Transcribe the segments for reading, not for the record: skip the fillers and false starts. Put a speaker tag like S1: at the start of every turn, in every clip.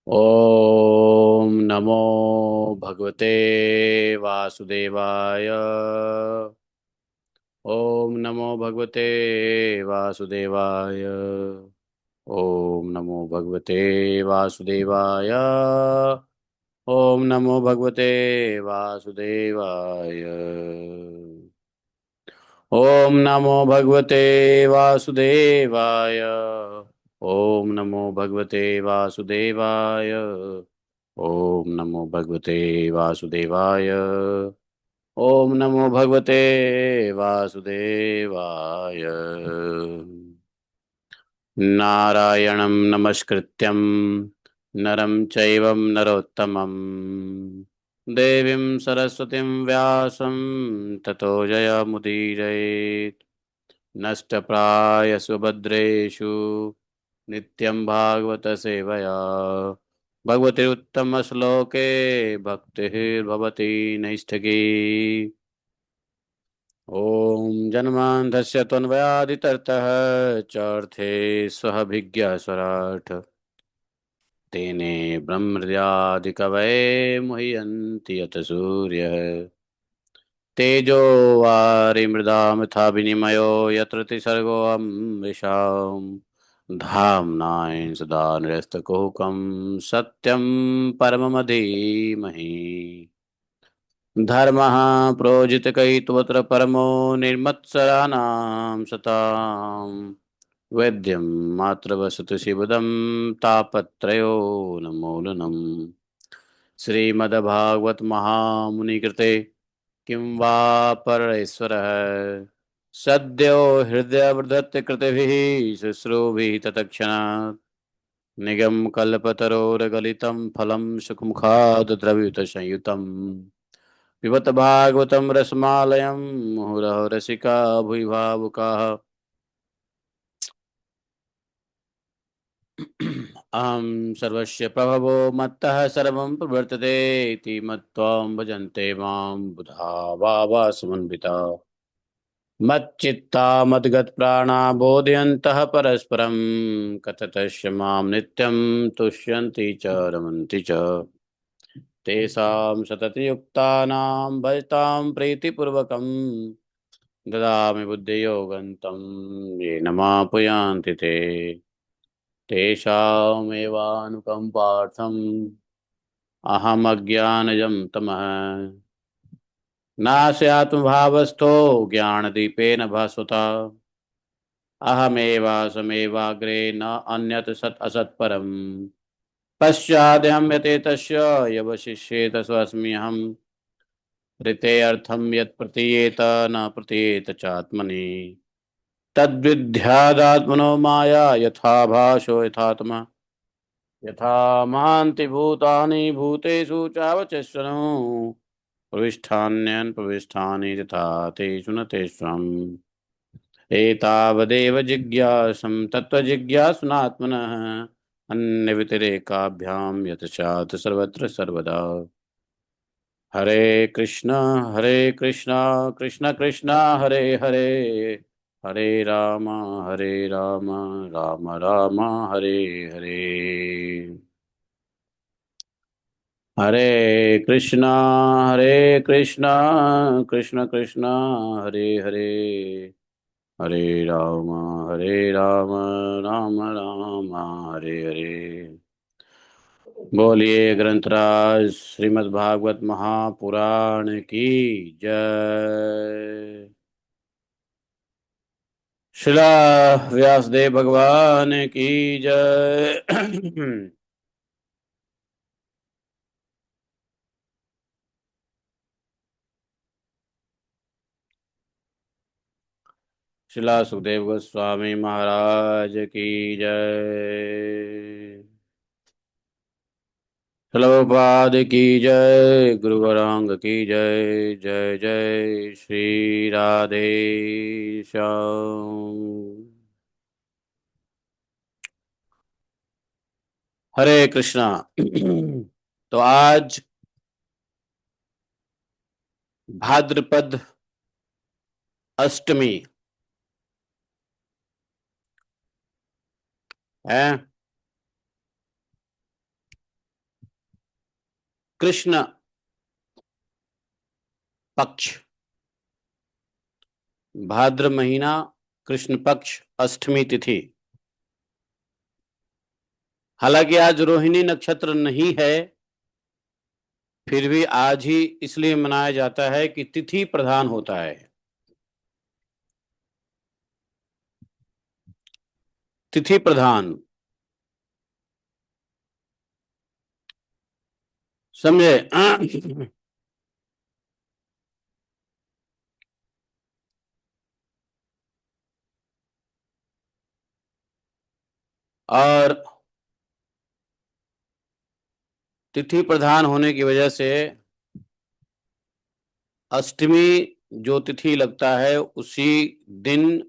S1: ओम नमो भगवते वासुदेवाय। ओम नमो भगवते वासुदेवाय। ओम नमो भगवते वासुदेवाय। ओम नमो भगवते वासुदेवाय। ओम नमो भगवते वासुदेवाय। ओम नमो भगवते वासुदेवाय। ओम नमो भगवते वासुदेवाय। ओम नमो भगवते वासुदेवाय। नारायणं नमस्कृत्यं नरं चैव नरोत्तमं देवीं सरस्वतीं व्यासं ततो जयमुदीरयेत्। नष्टप्रायसु भद्रेषु नित्यं भागवत सेवया भगवतीरुत्तमश्लोके भक्तिर्भवति नैष्ठिकी। ॐ जन्मान्धस्य त्वन्वयादितरतः चार्थे स्वभिज्ञस्वराट् तेने ब्रह्महृदादिकवये मुह्यन्ति यत् सूर्यः तेजो वारिमृदां यथा विनिमयो यत्र त्रिसर्गोऽमृषाम् धाम्नाय सदा निरस्तकुहकं सत्यं परममधीमहि धर्मः प्रोजितकैतवत्र परमो निर्मत्सराणां सताम् वैद्यं मातृवसतु शिवदं तापत्रयोन्मूलनम् श्रीमद्भागवत महामुनिकृते किं वा परैश्वरः सद्यो हृदयवृधत्य कृतिभिः शुश्रूभिः तत्क्षणात् निगमकल्पतरोर्गलितं फलं सुखमुखात् द्रवितसंयुतं पिबत भागवतं रसमालयं मुहुरः रसिका भुवि भावुकाः। अहं सर्वस्य प्रभवो मत्तः सर्वं प्रवर्तते इति मत्त्वं भजन्ते मां बुधा भावा समन्विता मच्चित्ता मद्गतप्राणा बोधयन्तः परस्परं कथयतश्च मां नित्यं तुष्यन्ति च रमन्ति च तेषां सततयुक्तानां भजतां प्रीतिपूर्वकं ददामि बुद्धियोगन्तं येन मापुयान्ति ते तेषामेवानुकम्पार्थम् अहमज्ञानजं तमः नास्यात्मभावस्थो ज्ञानदीपेन भास्वता अहमेवासमेवाग्रे न अन्यत् सत् असत्परम् पश्चाद्यहं यतेतस्य यवशिष्येत स्वस्म्यहम् ऋतेऽर्थं यत् प्रतीयेत न प्रतीयेत चात्मनि तद्विद्यादात्मनो माया यथा भासो यथात्मा यथा महान्ति भूतानि भूतेषु चावचस्वनु प्रविष्ठान्यन् प्रविष्ठानि तथा तेषु न तेषाम् एतावदेव जिज्ञासं तत्त्वजिज्ञासुनात्मनः अन्यव्यतिरेकाभ्यां यतचात् सर्वत्र सर्वदा हरे कृष्णा कृष्ण कृष्ण हरे हरे हरे राम हरे राम राम राम हरे हरे हरे कृष्णा कृष्ण कृष्ण हरे हरे हरे राम हरे राम राम राम हरे हरे। बोलिए ग्रंथराज श्रीमद् भागवत महापुराण की जय। शिला व्यासदेव भगवान की जय। शिला सुखदेव गोस्वामी महाराज की जय। प्रभुपाद की जय। गुरु गौरांग की जय। जय जय श्री राधे श्याम। हरे कृष्णा। तो आज भाद्रपद अष्टमी है। कृष्ण पक्ष, भाद्र महीना, कृष्ण पक्ष, अष्टमी तिथि। हालांकि आज रोहिणी नक्षत्र नहीं है, फिर भी आज ही इसलिए मनाया जाता है कि तिथि प्रधान होता है। तिथि प्रधान, समझे? और तिथि प्रधान होने की वजह से अष्टमी जो तिथि लगता है उसी दिन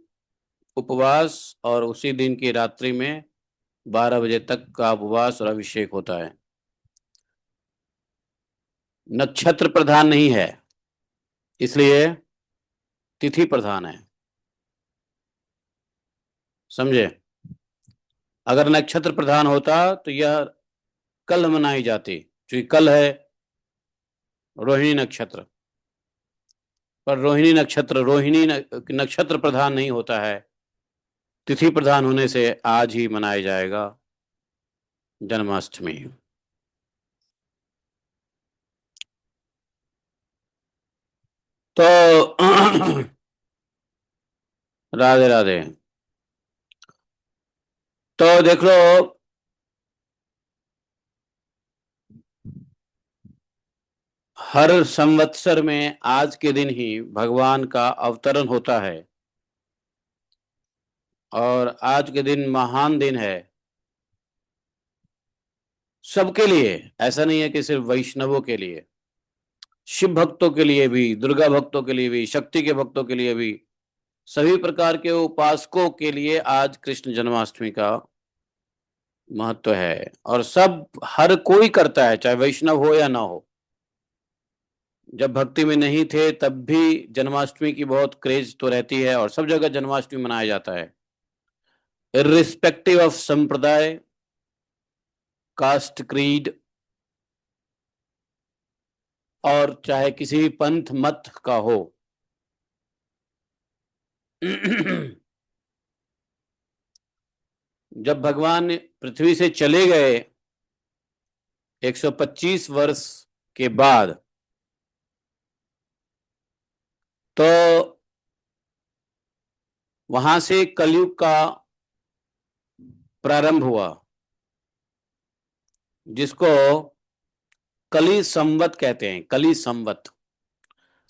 S1: उपवास, और उसी दिन की रात्रि में 12 बजे तक का उपवास और अभिषेक होता है। नक्षत्र प्रधान नहीं है, इसलिए तिथि प्रधान है। समझे? अगर नक्षत्र प्रधान होता तो यह कल मनाई जाती, क्योंकि कल है रोहिणी नक्षत्र। पर रोहिणी नक्षत्र प्रधान नहीं होता है, तिथि प्रधान होने से आज ही मनाया जाएगा जन्माष्टमी। तो राधे राधे। तो देख लो, हर संवत्सर में आज के दिन ही भगवान का अवतरण होता है, और आज के दिन महान दिन है सबके लिए। ऐसा नहीं है कि सिर्फ वैष्णवों के लिए, शिव भक्तों के लिए भी, दुर्गा भक्तों के लिए भी, शक्ति के भक्तों के लिए भी, सभी प्रकार के उपासकों के लिए आज कृष्ण जन्माष्टमी का महत्व है। और सब, हर कोई करता है, चाहे वैष्णव हो या ना हो। जब भक्ति में नहीं थे तब भी जन्माष्टमी की बहुत क्रेज तो रहती है, और सब जगह जन्माष्टमी मनाया जाता है, इर्रिस्पेक्टिव ऑफ संप्रदाय, कास्ट, क्रीड, और चाहे किसी भी पंथ मत का हो। जब भगवान पृथ्वी से चले गए 125 वर्ष के बाद, तो वहां से कलयुग का प्रारंभ हुआ, जिसको कली संवत कहते हैं। कली संवत,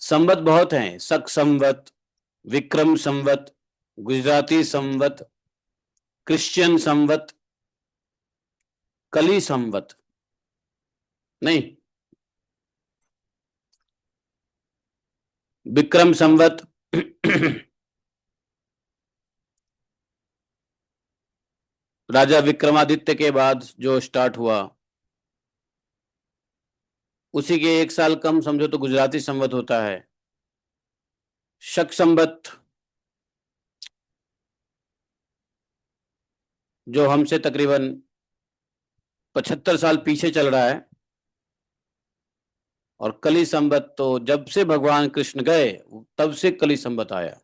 S1: संवत बहुत हैं, शक संवत, विक्रम संवत, गुजराती संवत, क्रिश्चियन संवत, कली संवत नहीं, विक्रम संवत। राजा विक्रमादित्य के बाद जो स्टार्ट हुआ, उसी के 1 साल कम समझो तो गुजराती संवत होता है। शक संवत जो हमसे तकरीबन 75 साल पीछे चल रहा है। और कली संवत तो जब से भगवान कृष्ण गए तब से कली संवत आया।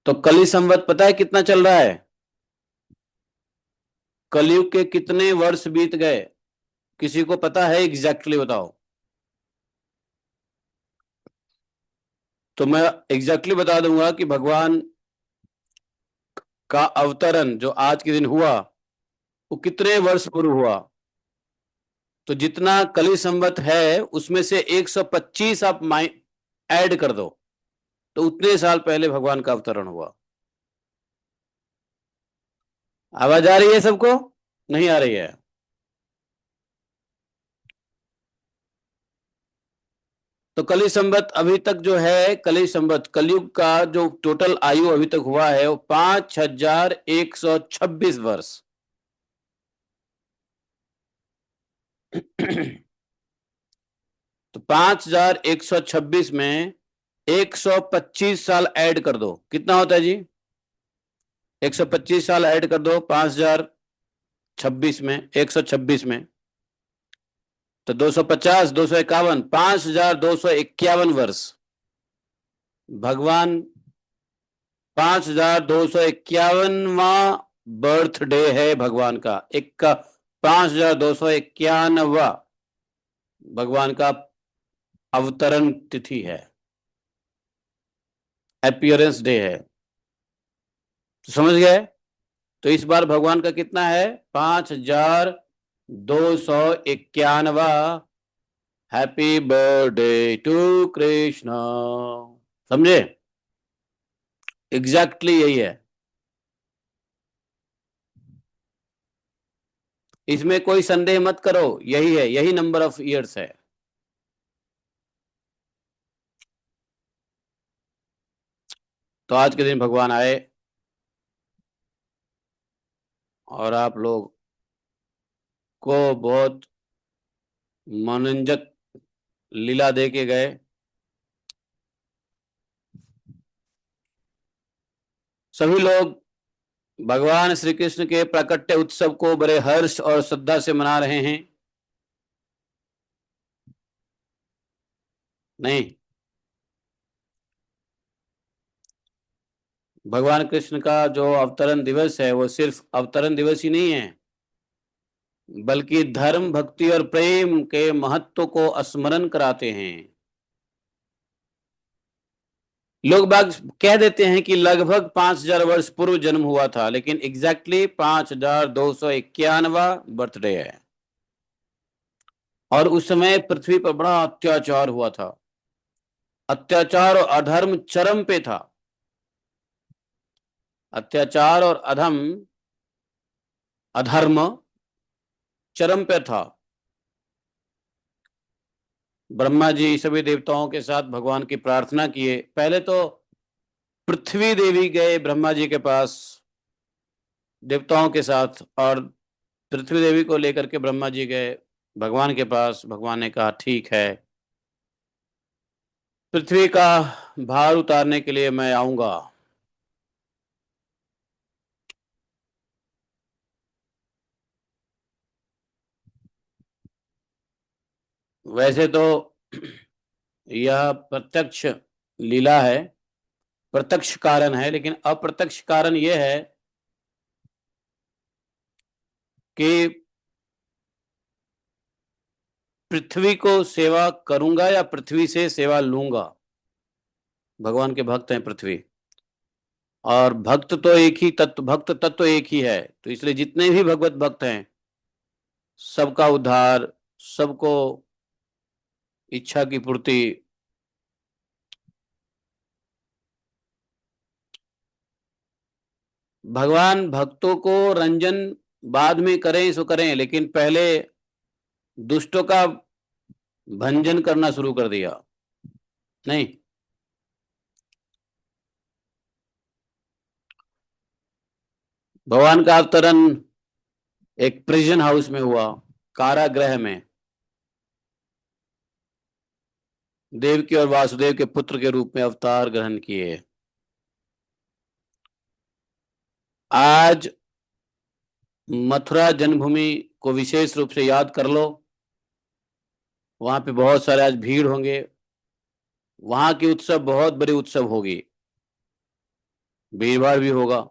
S1: तो कली संवत पता है कितना चल रहा है? कलयुग के कितने वर्ष बीत गए, किसी को पता है? एग्जैक्टली बताओ। तो मैं एग्जैक्टली बता दूंगा कि भगवान का अवतरण जो आज के दिन हुआ वो कितने वर्ष पूर्व हुआ। तो जितना कली संवत है उसमें से 125 आप ऐड कर दो, तो उतने साल पहले भगवान का अवतरण हुआ। आवाज आ रही है सबको? नहीं आ रही है? तो कली संवत अभी तक जो है, कली संवत कलयुग का जो टोटल आयु अभी तक हुआ है वो 5126 वर्ष। तो 5126 में 125 साल ऐड कर दो, कितना होता है जी? 125 साल ऐड कर दो 5026 में, 126 में, तो 250, 251, 5251 वर्ष भगवान, 5251वां बर्थडे है भगवान का, एक का 5291 भगवान का अवतरण तिथि है, अपीयरेंस डे है। तो समझ गए? तो इस बार भगवान का कितना है? 5291। Happy birthday to Krishna. समझे? एग्जैक्टली यही है, इसमें कोई संदेह मत करो, यही है, यही नंबर ऑफ ईयर्स है। तो आज के दिन भगवान आए और आप लोग को बहुत मनोरंजक लीला दे के गए। सभी लोग भगवान श्री कृष्ण के प्राकट्य उत्सव को बड़े हर्ष और श्रद्धा से मना रहे हैं। नहीं, भगवान कृष्ण का जो अवतरण दिवस है वो सिर्फ अवतरण दिवस ही नहीं है, बल्कि धर्म, भक्ति और प्रेम के महत्व को स्मरण कराते हैं। लोग बाग कह देते हैं कि लगभग 5000 वर्ष पूर्व जन्म हुआ था, लेकिन एग्जैक्टली 5291वां बर्थडे है। और उस समय पृथ्वी पर बड़ा अत्याचार हुआ था, अत्याचार और अधर्म चरम पे था। अत्याचार और अधर्म चरम पे था। ब्रह्मा जी सभी देवताओं के साथ भगवान की प्रार्थना किए। पहले तो पृथ्वी देवी गए ब्रह्मा जी के पास देवताओं के साथ, और पृथ्वी देवी को लेकर के ब्रह्मा जी गए भगवान के पास। भगवान ने कहा ठीक है, पृथ्वी का भार उतारने के लिए मैं आऊंगा। वैसे तो यह प्रत्यक्ष लीला है, प्रत्यक्ष कारण है, लेकिन अप्रत्यक्ष कारण यह है कि पृथ्वी को सेवा करूंगा या पृथ्वी से सेवा लूंगा। भगवान के भक्त हैं पृथ्वी, और भक्त तो एक ही तत्व, भक्त तत्व एक ही है। तो इसलिए जितने भी भगवत भक्त हैं सबका उद्धार, सबको इच्छा की पूर्ति। भगवान भक्तों को रंजन बाद में करें सो करें, लेकिन पहले दुष्टों का भंजन करना शुरू कर दिया। नहीं, भगवान का अवतरण एक प्रिजन हाउस में हुआ, कारागृह में। देवकी और वासुदेव के पुत्र के रूप में अवतार ग्रहण किए। आज मथुरा जन्मभूमि को विशेष रूप से याद कर लो। वहां पे बहुत सारे आज भीड़ होंगे, वहां की उत्सव बहुत बड़ी उत्सव होगी, भीड़ भाड़ भी होगा।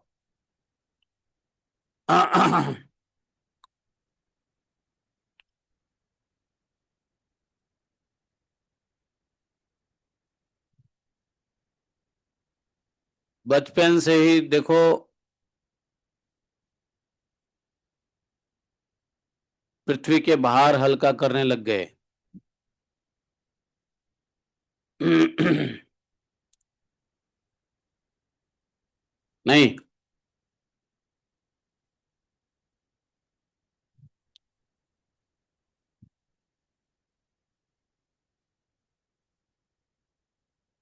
S1: बचपन से ही देखो, पृथ्वी के भार हल्का करने लग गए। नहीं,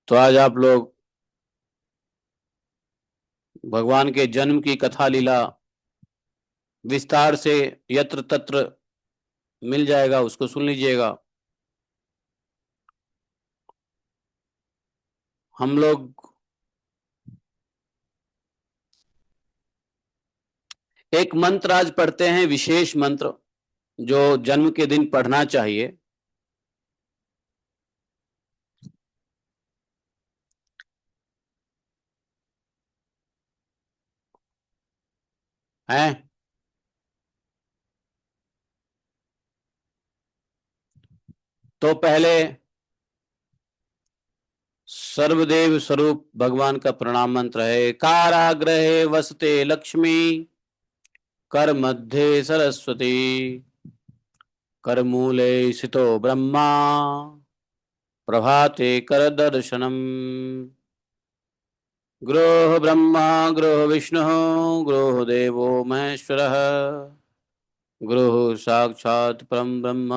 S1: तो आज आप लोग भगवान के जन्म की कथा लीला विस्तार से यत्र तत्र मिल जाएगा, उसको सुन लीजिएगा। हम लोग एक मंत्र आज पढ़ते हैं, विशेष मंत्र जो जन्म के दिन पढ़ना चाहिए। हैं। तो पहले सर्वदेव स्वरूप भगवान का प्रणाम मंत्र है, कारागृहे वसते लक्ष्मी, कर मध्य सरस्वती, कर मूले स्थितो ब्रह्मा, प्रभाते कर दर्शनम। गुरुः ब्रह्मा गुरुः विष्णु गुरुः देवो महेश्वरः, गुरुः साक्षात् परं ब्रह्म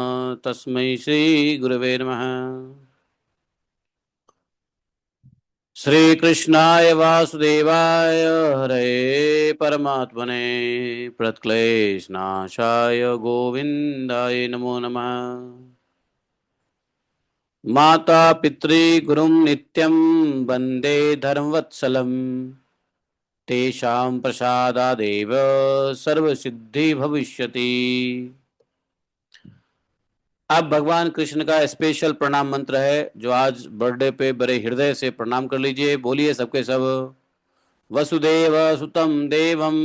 S1: तस्मै श्री गुरवे नमः। श्री कृष्णाय वासुदेवाय हरे परमात्मने प्रणतक्लेशनाशाय गोविंदाय नमो नमः। माता पितृगुरुं नित्यं वन्दे धर्मवत्सलम्, तेषां प्रसादादेव सर्वसिद्धि भविष्यति। अब भगवान कृष्ण का स्पेशल प्रणाम मंत्र है, जो आज बर्थडे पे बड़े हृदय से प्रणाम कर लीजिए। बोलिए सबके सब, वसुदेव सुतम देवम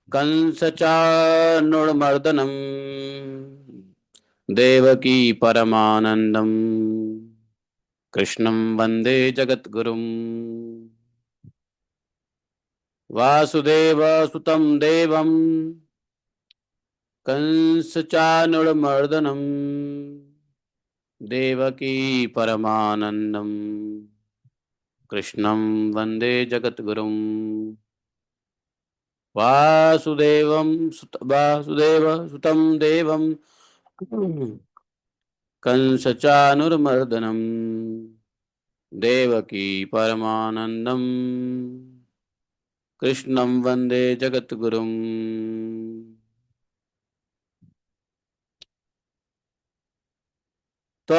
S1: कंस चाणूरमर्दनम देवकी परमानंदम कृष्णं वंदे जगद्गुरुम। वासुदेव सुतम देवम कंस चाणूरमर्दनम देवकी परमानंदम कृष्णं वंदे जगद्गुरुम। वासुदेव सुतं देवं कंस चाणूरमर्दनम देवकी परमानंदम कृष्णं वंदे जगद्गुरुम। तो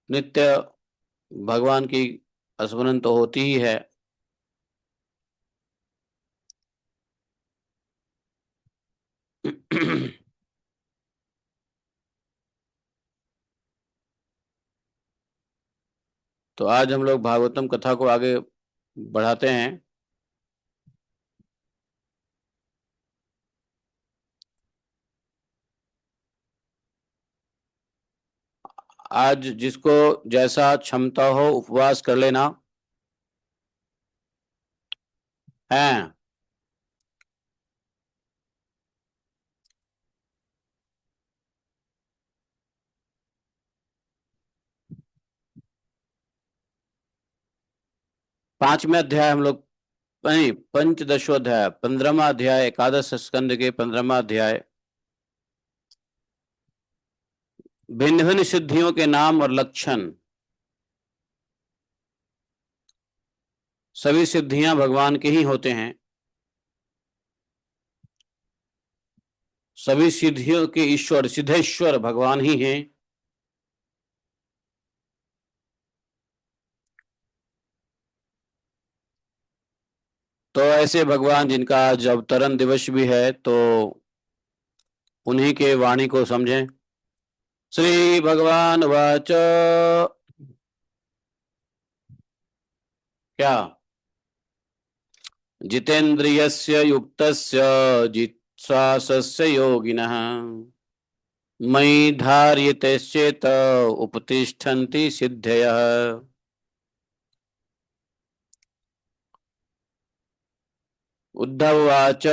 S1: नित्य भगवान की स्मरण तो होती ही है। तो आज हम लोग भागवतम कथा को आगे बढ़ाते हैं। आज जिसको जैसा क्षमता हो उपवास कर लेना है। 5वें अध्याय हम लोग, नहीं, पंचदशोध्याय, 15वां अध्याय, एकादश स्कंद के 15वां अध्याय, भिन्न भिन्न सिद्धियों के नाम और लक्षण। सभी सिद्धियां भगवान के ही होते हैं। सभी सिद्धियों के ईश्वर सिद्धेश्वर भगवान ही हैं। तो ऐसे भगवान जिनका आज अवतरण दिवस भी है, तो उन्हीं के वाणी को समझें। श्री भगवान वाच, क्या? जितेन्द्रियस्य युक्तस्य जित्सासस्य योगिनः मयि धार्यते उपतिष्ठन्ति सिद्धयः। उद्धववाच,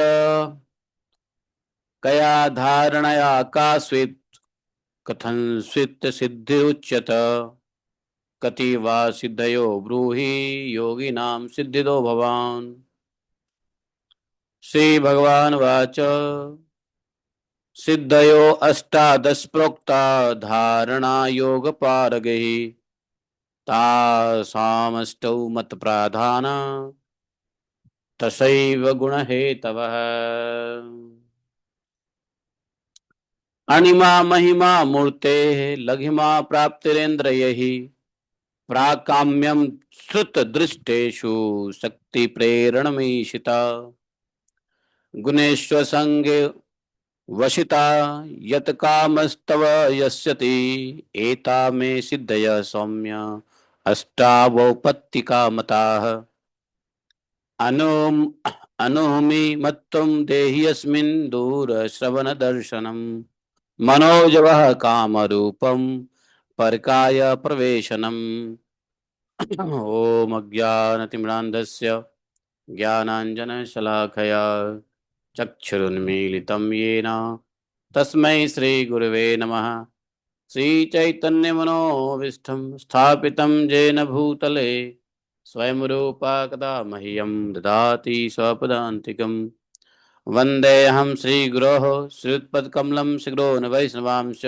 S1: कया धारणया कास्वित् कथंस्वित् सिद्धिरुच्यत, कति वा सिद्धयो ब्रूहि योगिनां सिद्धिदो भवान्। श्री भगवान वाच, सिद्धयो अष्टादश प्रोक्ता धारणा योग पारगैः, तासामष्टौ मत प्राधान तसैव गुण हेतवः। अणिमा महिमा मूर्ते लघिमा प्राप्तिरेन्द्रियैः, प्राकाम्यं श्रुत दृष्टेषु शक्ति प्रेरणमीशिता, गुणेश्वर संगे वशिता यत कामस्तव यस्यति एता मे सिद्धय सौम्य अष्टावपत्तिका मताः अनुम अनुमि मत्त्वं देहि अस्मिन् दूरश्रवणदर्शनम् मनोजवः कामरूपं परकाय प्रवेशनम्। ओम अज्ञानतिमिरान्धस्य ज्ञानाञ्जनशलाकया चक्षुरुन्मीलितं येन तस्मै श्रीगुरवे नमः। श्रीचैतन्यमनोभीष्टं स्थापितं येन भूतले स्वयं रूपा कदा मह्यं ददाति स्वपदान्तिकं। वन्देऽहं श्रीगुरोः श्रीयुतपदकमलं शिखरो वैष्णवांश्च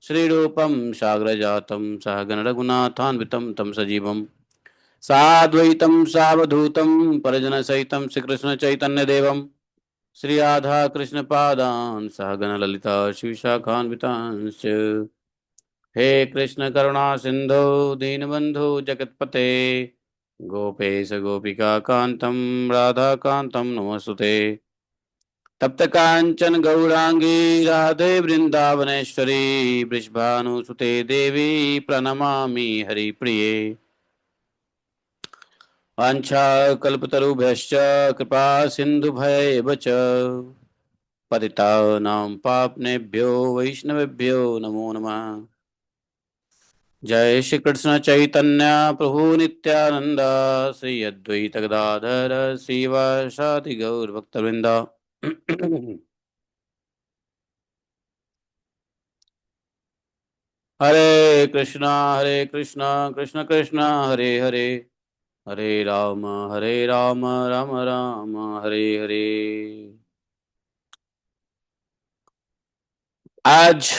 S1: श्रीरूपं साग्रजातं सहगण रघुनाथान्वितं तं सजीवं साद्वैतं सावधूतं परिजनसहितं श्रीकृष्णचैतन्यदेवं श्री राधा कृष्ण पादान सहगण ललिता शिवशाखान्वितांश्च। हे कृष्ण करुणा सिंधु दीनबंधु जगतपते गोपेश गोपिका कांतम राधा कांतम नमस्तुते। तप्त कांचन गौरांगी राधे वृंदावनेश्वरी वृषभानुसुते देवी प्रणमामि हरिप्रिये। वाञ्छाकल्पतरुभ्यश्च कृपा सिन्धुभैव च पतितानां पावनेभ्यो वैष्णवेभ्यो नमो नमः। जय श्री कृष्ण चैतन्य प्रभु नित्यानंद श्री अद्वैत गदाधर श्रीवासादि गौर भक्तवृंद। हरे कृष्णा कृष्ण कृष्ण हरे हरे हरे राम राम राम हरे हरे। आज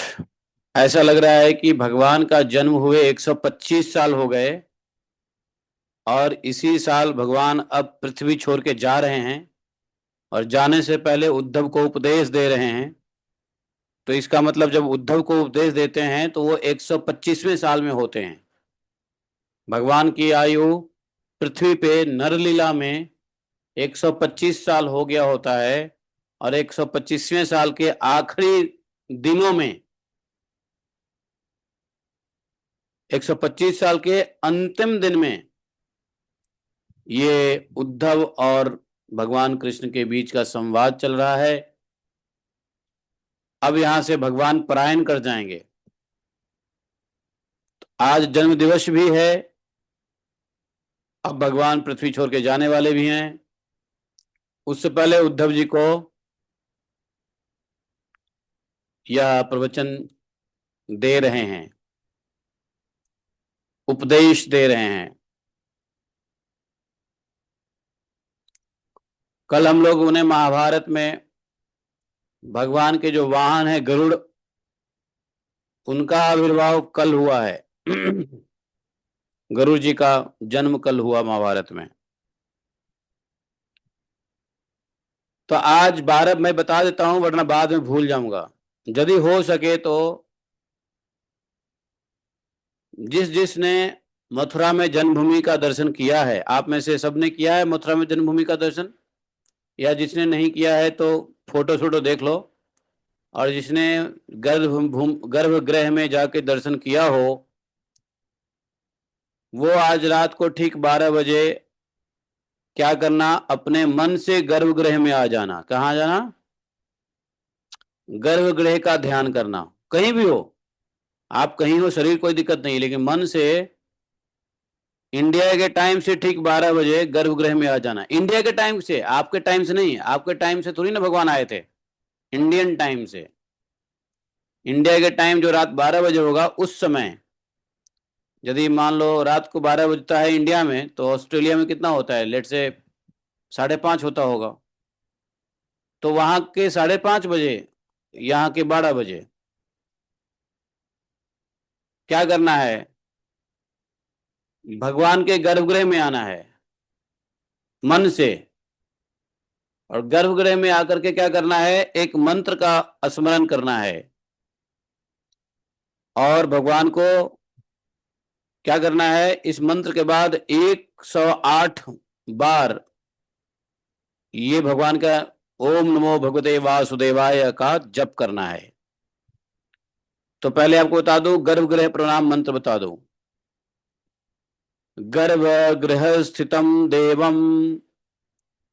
S1: ऐसा लग रहा है कि भगवान का जन्म हुए 125 साल हो गए और इसी साल भगवान अब पृथ्वी छोड़ के जा रहे हैं और जाने से पहले उद्धव को उपदेश दे रहे हैं। तो इसका मतलब जब उद्धव को उपदेश देते हैं तो वो 125वें साल में होते हैं। भगवान की आयु पृथ्वी पे नरलीला में 125 साल हो गया होता है और 125वें साल के आखिरी दिनों में 125 साल के अंतिम दिन में ये उद्धव और भगवान कृष्ण के बीच का संवाद चल रहा है। अब यहां से भगवान पलायन कर जाएंगे। आज जन्म दिवस भी है। अब भगवान पृथ्वी छोड़ के जाने वाले भी हैं। उससे पहले उद्धव जी को यह प्रवचन दे रहे हैं, उपदेश दे रहे हैं। कल हम लोगों ने महाभारत में भगवान के जो वाहन है गरुड़, उनका आविर्भाव कल हुआ है। गरुड़ जी का जन्म कल हुआ महाभारत में। तो आज 12 मैं बता देता हूं वरना बाद में भूल जाऊंगा। यदि हो सके तो जिसने मथुरा में जन्मभूमि का दर्शन किया है, आप में से सबने किया है मथुरा में जन्मभूमि का दर्शन, या जिसने नहीं किया है तो फोटो शोटो देख लो। और जिसने गर्भगृह में जाके दर्शन किया हो वो आज रात को ठीक 12 बजे क्या करना, अपने मन से गर्भगृह में आ जाना। कहाँ जाना? गर्भगृह का ध्यान करना। कहीं भी हो आप, कहीं हो, शरीर कोई दिक्कत नहीं, लेकिन मन से इंडिया के टाइम से ठीक 12 बजे गर्भगृह में आ जाना। इंडिया के टाइम से, आपके टाइम से नहीं। आपके टाइम से थोड़ी ना भगवान आए थे, इंडियन टाइम से। इंडिया के टाइम जो रात 12 बजे होगा उस समय, यदि मान लो रात को 12 बजता है इंडिया में, तो ऑस्ट्रेलिया में कितना होता है? लेट से 5:30 होता होगा। तो वहां के 5:30 बजे, यहाँ के 12 बजे क्या करना है? भगवान के गर्भगृह में आना है मन से। और गर्भगृह में आकर के क्या करना है? एक मंत्र का स्मरण करना है। और भगवान को क्या करना है? इस मंत्र के बाद 108 बार ये भगवान का ओम नमो भगवते वासुदेवाय का जप करना है। तो पहले आपको बता दूं, गर्भगृह प्रणाम मंत्र बता दूं। गर्भगृह स्थितम देवम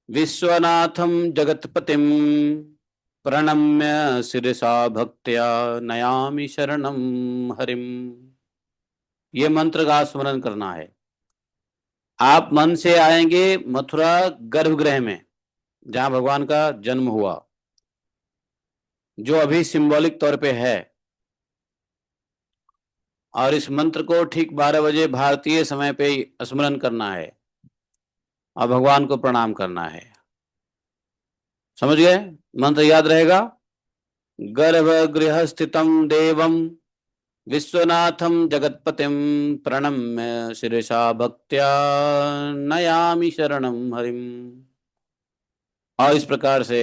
S1: विश्वनाथम जगतपतिम प्रणम्य शिरसा भक्त्या नयामि शरणम हरिम। ये मंत्र का स्मरण करना है। आप मन से आएंगे मथुरा गर्भगृह में, जहां भगवान का जन्म हुआ, जो अभी सिंबॉलिक तौर पे है। और इस मंत्र को ठीक 12 बजे भारतीय समय पे स्मरण करना है और भगवान को प्रणाम करना है। समझ गए? मंत्र याद रहेगा। गर्भगृह स्थितम देवम विश्वनाथम जगतपतिम प्रणम्य शिरसा भक्त्या नयामि शरणम हरिम। और इस प्रकार से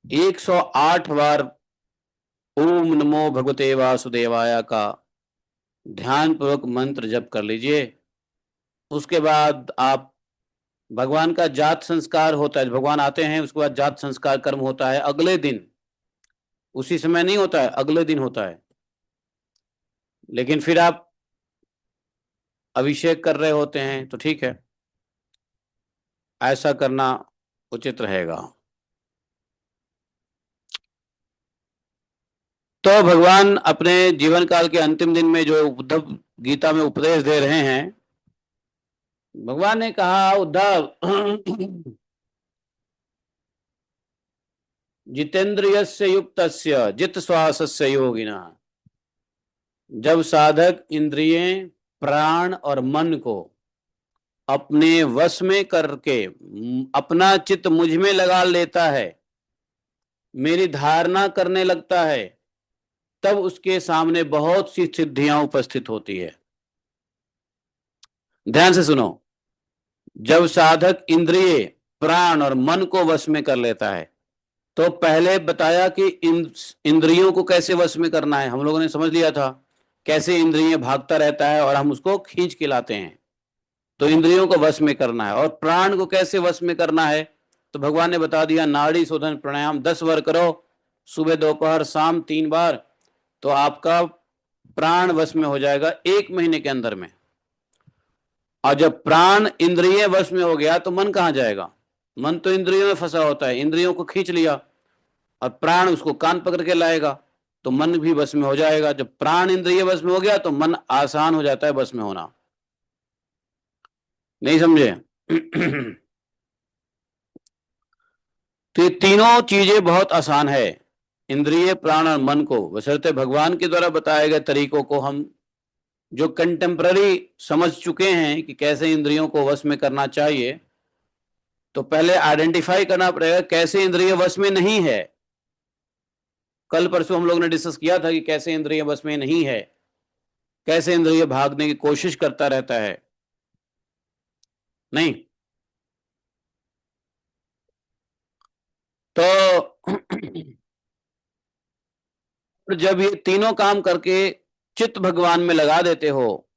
S1: 108 बार ओम नमो भगवते वासुदेवाय का ध्यान पूर्वक मंत्र जप कर लीजिए। उसके बाद आप, भगवान का जात संस्कार होता है, भगवान आते हैं उसके बाद जात संस्कार कर्म होता है अगले दिन। उसी समय नहीं होता है, अगले दिन होता है। लेकिन फिर आप अभिषेक कर रहे होते हैं तो ठीक है, ऐसा करना उचित रहेगा। तो भगवान अपने जीवन काल के अंतिम दिन में जो उद्धव गीता में उपदेश दे रहे हैं, भगवान ने कहा, उद्धव जितेंद्रियस्य युक्तस्य जित श्वासस्य योगिनः। जब साधक इंद्रियें, प्राण और मन को अपने वश में करके अपना चित्त मुझ में लगा लेता है, मेरी धारणा करने लगता है, तब उसके सामने बहुत सी सिद्धियां उपस्थित होती है। ध्यान से सुनो। जब साधक इंद्रिय, प्राण और मन को वश में कर लेता है, तो पहले बताया कि इंद्रियों को कैसे वश में करना है, हम लोगों ने समझ लिया था। कैसे इंद्रिय भागता रहता है और हम उसको खींच के लाते हैं, तो इंद्रियों को वश में करना है। और प्राण को कैसे वश में करना है, तो भगवान ने बता दिया, नाड़ी शोधन प्राणायाम 10 बार करो, सुबह दोपहर शाम 3 बार, तो आपका प्राण वश में हो जाएगा 1 महीने के अंदर में। और जब प्राण इंद्रिय वश में हो गया तो मन कहां जाएगा? मन तो इंद्रियों में फंसा होता है, इंद्रियों को खींच लिया और प्राण उसको कान पकड़ के लाएगा, तो मन भी वश में हो जाएगा। जब प्राण इंद्रिय वश में हो गया तो मन आसान हो जाता है वश में होना। नहीं समझे? तो ये तीनों चीजें बहुत आसान है, इंद्रिय, प्राण और मन को, बशर्ते भगवान के द्वारा बताए गए तरीकों को हम जो कंटेम्प्ररी समझ चुके हैं कि कैसे इंद्रियों को वश में करना चाहिए। तो पहले आइडेंटिफाई करना पड़ेगा कैसे इंद्रिय वश में नहीं है। कल परसों हम लोग ने डिस्कस किया था कि कैसे इंद्रिय वश में नहीं है, कैसे इंद्रिय भागने की कोशिश करता रहता है। नहीं तो जब ये तीनों काम करके चित्त भगवान में लगा देते हो,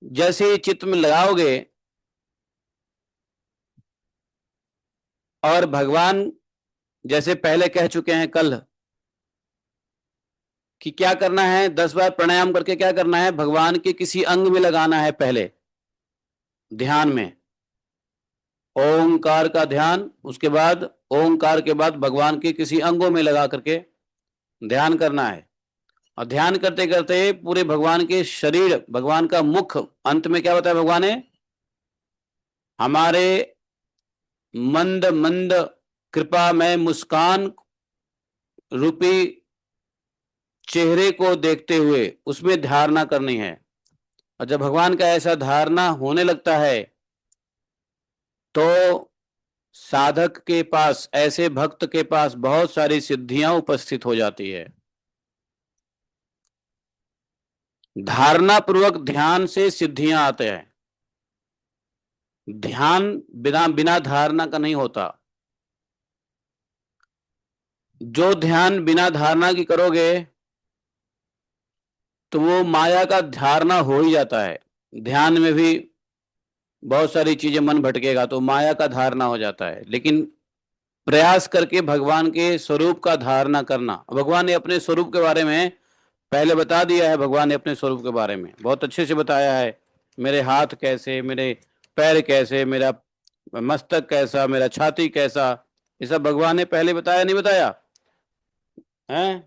S1: जैसे ही चित्त में लगाओगे और भगवान, जैसे पहले कह चुके हैं कल कि क्या करना है, 10 बार प्राणायाम करके क्या करना है, भगवान के किसी अंग में लगाना है। पहले ध्यान में ओंकार का ध्यान, उसके बाद ओंकार के बाद भगवान के किसी अंगों में लगा करके ध्यान करना है। और ध्यान करते करते पूरे भगवान के शरीर, भगवान का मुख, अंत में क्या बताया भगवान ने, हमारे मंद मंद कृपा में मुस्कान रूपी चेहरे को देखते हुए उसमें धारणा करनी है। और जब भगवान का ऐसा धारणा होने लगता है तो साधक के पास, ऐसे भक्त के पास बहुत सारी सिद्धियां उपस्थित हो जाती है। धारणा पूर्वक ध्यान से सिद्धियां आते हैं। ध्यान बिना बिना धारणा का नहीं होता। जो ध्यान बिना धारणा की करोगे तो वो माया का धारणा हो ही जाता है। ध्यान में भी बहुत सारी चीजें मन भटकेगा तो माया का धारणा हो जाता है। लेकिन प्रयास करके भगवान के स्वरूप का धारणा करना, भगवान ने अपने स्वरूप के बारे में पहले बता दिया है। भगवान ने अपने स्वरूप के बारे में बहुत अच्छे से बताया है। मेरे हाथ कैसे, मेरे पैर कैसे, मेरा मस्तक कैसा, मेरा छाती कैसा, ये सब भगवान ने पहले बताया, नहीं बताया है?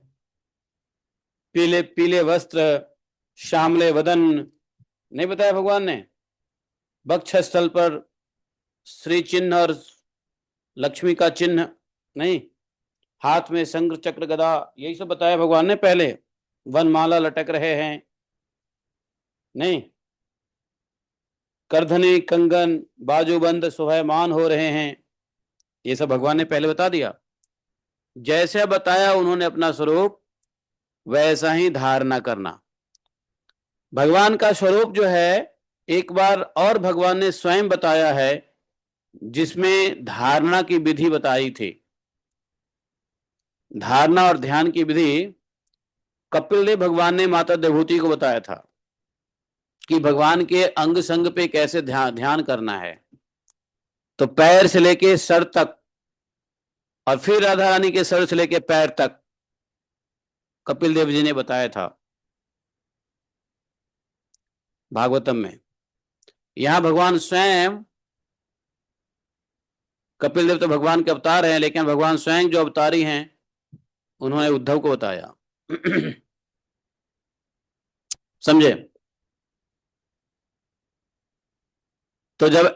S1: पीले पीले वस्त्र, श्यामले वदन, नहीं बताया भगवान ने? वक्ष स्थल पर श्री चिन्ह और लक्ष्मी का चिन्ह, नहीं? हाथ में शंख चक्र गदा, यही सब बताया भगवान ने पहले। वनमाला लटक रहे हैं, नहीं? करधनी कंगन बाजूबंद शोभायमान हो रहे हैं, ये सब भगवान ने पहले बता दिया। जैसे बताया उन्होंने अपना स्वरूप, वैसा ही धारणा करना। भगवान का स्वरूप जो है एक बार और भगवान ने स्वयं बताया है, जिसमें धारणा की विधि बताई थी। धारणा और ध्यान की विधि कपिल देव भगवान ने माता देवहूति को बताया था कि भगवान के अंग संग पे कैसे ध्यान करना है। तो पैर से लेके सर तक, और फिर राधा रानी के सर से लेके पैर तक कपिल देव जी ने बताया था भागवतम में। यहां भगवान स्वयं, कपिल देव तो भगवान के अवतार हैं, लेकिन भगवान स्वयं जो अवतारी हैं उन्होंने उद्धव को बताया। समझे? तो जब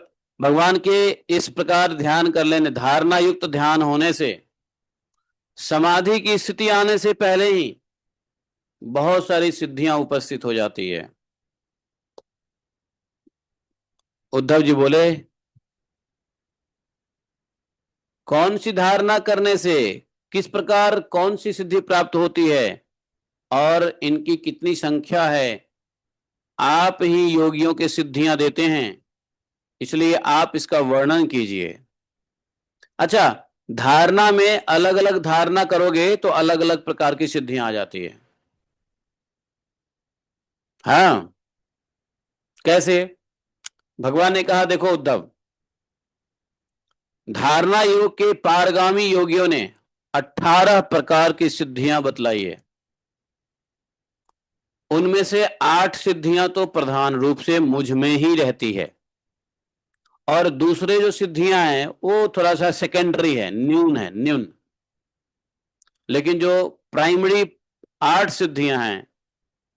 S1: भगवान के इस प्रकार ध्यान कर लेने, धारणा युक्त ध्यान होने से, समाधि की स्थिति आने से पहले ही बहुत सारी सिद्धियां उपस्थित हो जाती है। उद्धव जी बोले, कौन सी धारणा करने से किस प्रकार कौन सी सिद्धि प्राप्त होती है और इनकी कितनी संख्या है? आप ही योगियों के सिद्धियां देते हैं, इसलिए आप इसका वर्णन कीजिए। अच्छा, धारणा में अलग अलग धारणा करोगे तो अलग अलग प्रकार की सिद्धियां आ जाती है। हाँ, कैसे? भगवान ने कहा, देखो उद्धव, धारणा योग के पारगामी योगियों ने 18 प्रकार की सिद्धियां बतलाई है। उनमें से 8 सिद्धियां तो प्रधान रूप से मुझ में ही रहती है, और दूसरे जो सिद्धियां हैं वो थोड़ा सा सेकेंडरी है, न्यून है, न्यून। लेकिन जो प्राइमरी 8 सिद्धियां हैं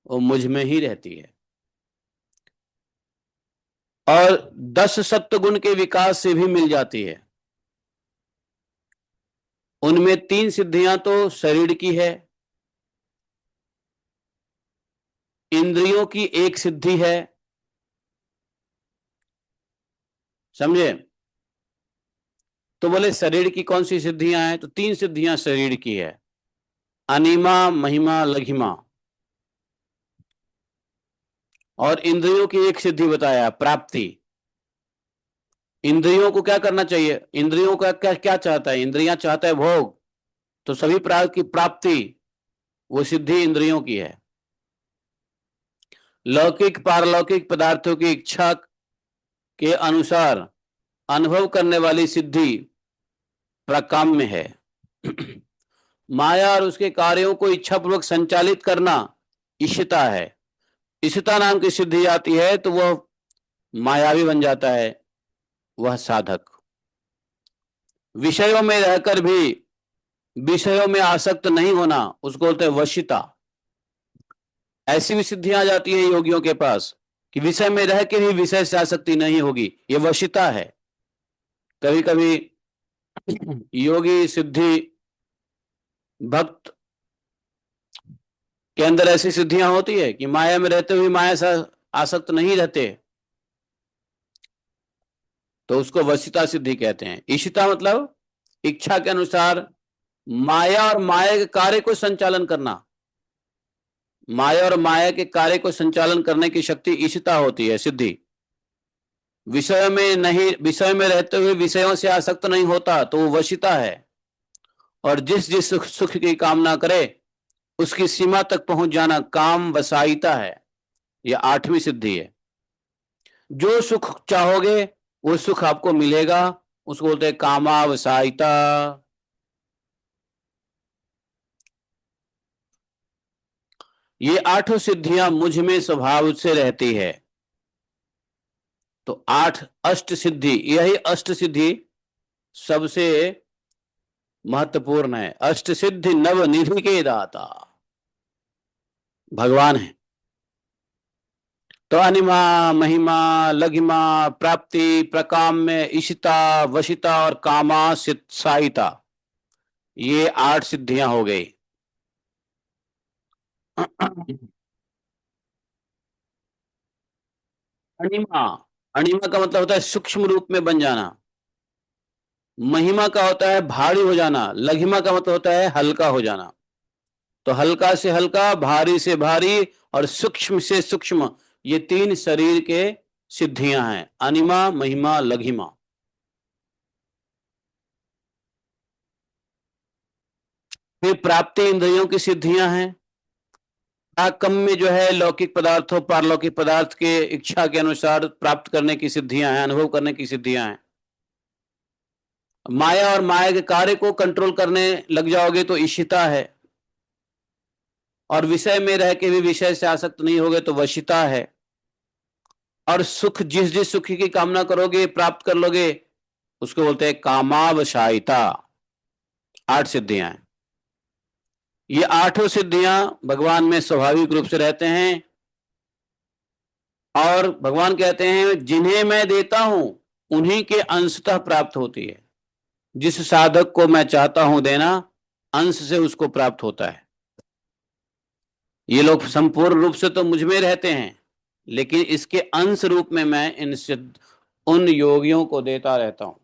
S1: वो मुझ में ही रहती है। और 10 सत्व गुण के विकास से भी मिल जाती है। उनमें 3 सिद्धियां तो शरीर की है, इंद्रियों की 1 सिद्धि है। समझे? तो बोले शरीर की कौन सी सिद्धियां हैं? तो 3 सिद्धियां शरीर की है, अनिमा, महिमा, लघिमा। और इंद्रियों की 1 सिद्धि बताया, प्राप्ति। इंद्रियों को क्या करना चाहिए? इंद्रियों का क्या क्या चाहता है? इंद्रियां चाहता है भोग, तो सभी प्रकार की प्राप्ति, वो सिद्धि इंद्रियों की है। लौकिक पारलौकिक पदार्थों की इच्छा के अनुसार अनुभव करने वाली सिद्धि प्रकाम्य है। माया और उसके कार्यों को इच्छापूर्वक संचालित करना इशिता है। इशिता नाम की सिद्धि आती है तो वह मायावी बन जाता है, वह साधक। विषयों में रहकर भी विषयों में आसक्त नहीं होना, उसको बोलते हैं वशिता। ऐसी भी सिद्धियां आ जाती है योगियों के पास कि विषय में रह के भी विषय से आसक्ति नहीं होगी, ये वशिता है। कभी कभी योगी सिद्धि भक्त के अंदर ऐसी सिद्धियां होती है कि माया में रहते हुए माया से आसक्त नहीं रहते, तो उसको वशिता सिद्धि कहते हैं। ईशिता मतलब इच्छा के अनुसार माया और माया के कार्य को संचालन करना। माया और माया के कार्य को संचालन करने की शक्ति ईशिता होती है, सिद्धि। विषय में नहीं, विषय में रहते हुए विषयों से आसक्त नहीं होता तो वो वशिता है। और जिस जिस सुख की कामना करे उसकी सीमा तक पहुंच जाना काम वसायिता है, यह 8वीं सिद्धि है। जो सुख चाहोगे वो सुख आपको मिलेगा, उसको बोलते हैं कामावसायिता। ये आठों सिद्धियां मुझ में स्वभाव से रहती है। तो आठ अष्ट सिद्धि, यही अष्ट सिद्धि सबसे महत्वपूर्ण है। अष्ट सिद्धि नव निधि के दाता भगवान है। तो अनिमा, महिमा, लघिमा, प्राप्ति, प्रकाम्य, इशिता, वशिता और कामा साइता, ये आठ सिद्धियां हो गई। अणिमा, अणिमा का मतलब होता है सूक्ष्म रूप में बन जाना। महिमा का होता है भारी हो जाना। लघिमा का मतलब होता है हल्का हो जाना। तो हल्का से हल्का, भारी से भारी और सूक्ष्म से सूक्ष्म, ये तीन शरीर के सिद्धियां हैं, अनिमा, महिमा, लघिमा। फिर प्राप्ति इंद्रियों की सिद्धियां हैं। कम में जो है लौकिक पदार्थों, पारलौकिक पदार्थ के इच्छा के अनुसार प्राप्त करने की सिद्धियां हैं, अनुभव करने की सिद्धियां हैं। माया और माया के कार्य को कंट्रोल करने लग जाओगे तो ईशिता है। और विषय में रह के भी विषय से आसक्त नहीं होगे तो वशिता है। और सुख, जिस जिस सुख की कामना करोगे प्राप्त कर लोगे, उसको बोलते हैं कामावशायिता। आठ सिद्धियां हैं। ये आठों सिद्धियां भगवान में स्वाभाविक रूप से रहते हैं। और भगवान कहते हैं जिन्हें मैं देता हूं उन्हीं के अंशतः प्राप्त होती है। जिस साधक को मैं चाहता हूं देना, अंश से उसको प्राप्त होता है। ये लोग संपूर्ण रूप से तो मुझ में रहते हैं, लेकिन इसके अंश रूप में मैं इन उन योगियों को देता रहता हूं।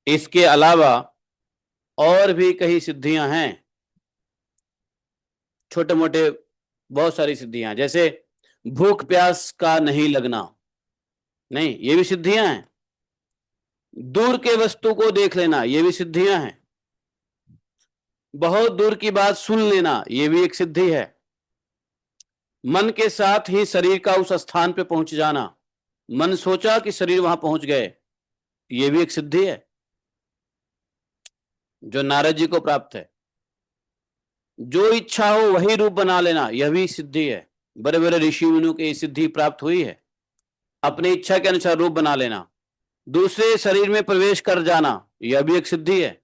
S1: इसके अलावा और भी कई सिद्धियां हैं, छोटे मोटे बहुत सारी सिद्धियां, जैसे भूख प्यास का नहीं लगना, नहीं, ये भी सिद्धियां हैं। दूर के वस्तु को देख लेना, ये भी सिद्धियां हैं। बहुत दूर की बात सुन लेना, ये भी एक सिद्धि है। मन के साथ ही शरीर का उस स्थान पे पहुंच जाना, मन सोचा कि शरीर वहां पहुंच गए, ये भी एक सिद्धि है जो नारद जी को प्राप्त है। जो इच्छा हो वही रूप बना लेना, यह भी सिद्धि है। बड़े बड़े ऋषि मुनियों को सिद्धि प्राप्त हुई है, अपनी इच्छा के अनुसार रूप बना लेना। दूसरे शरीर में प्रवेश कर जाना, यह भी एक सिद्धि है,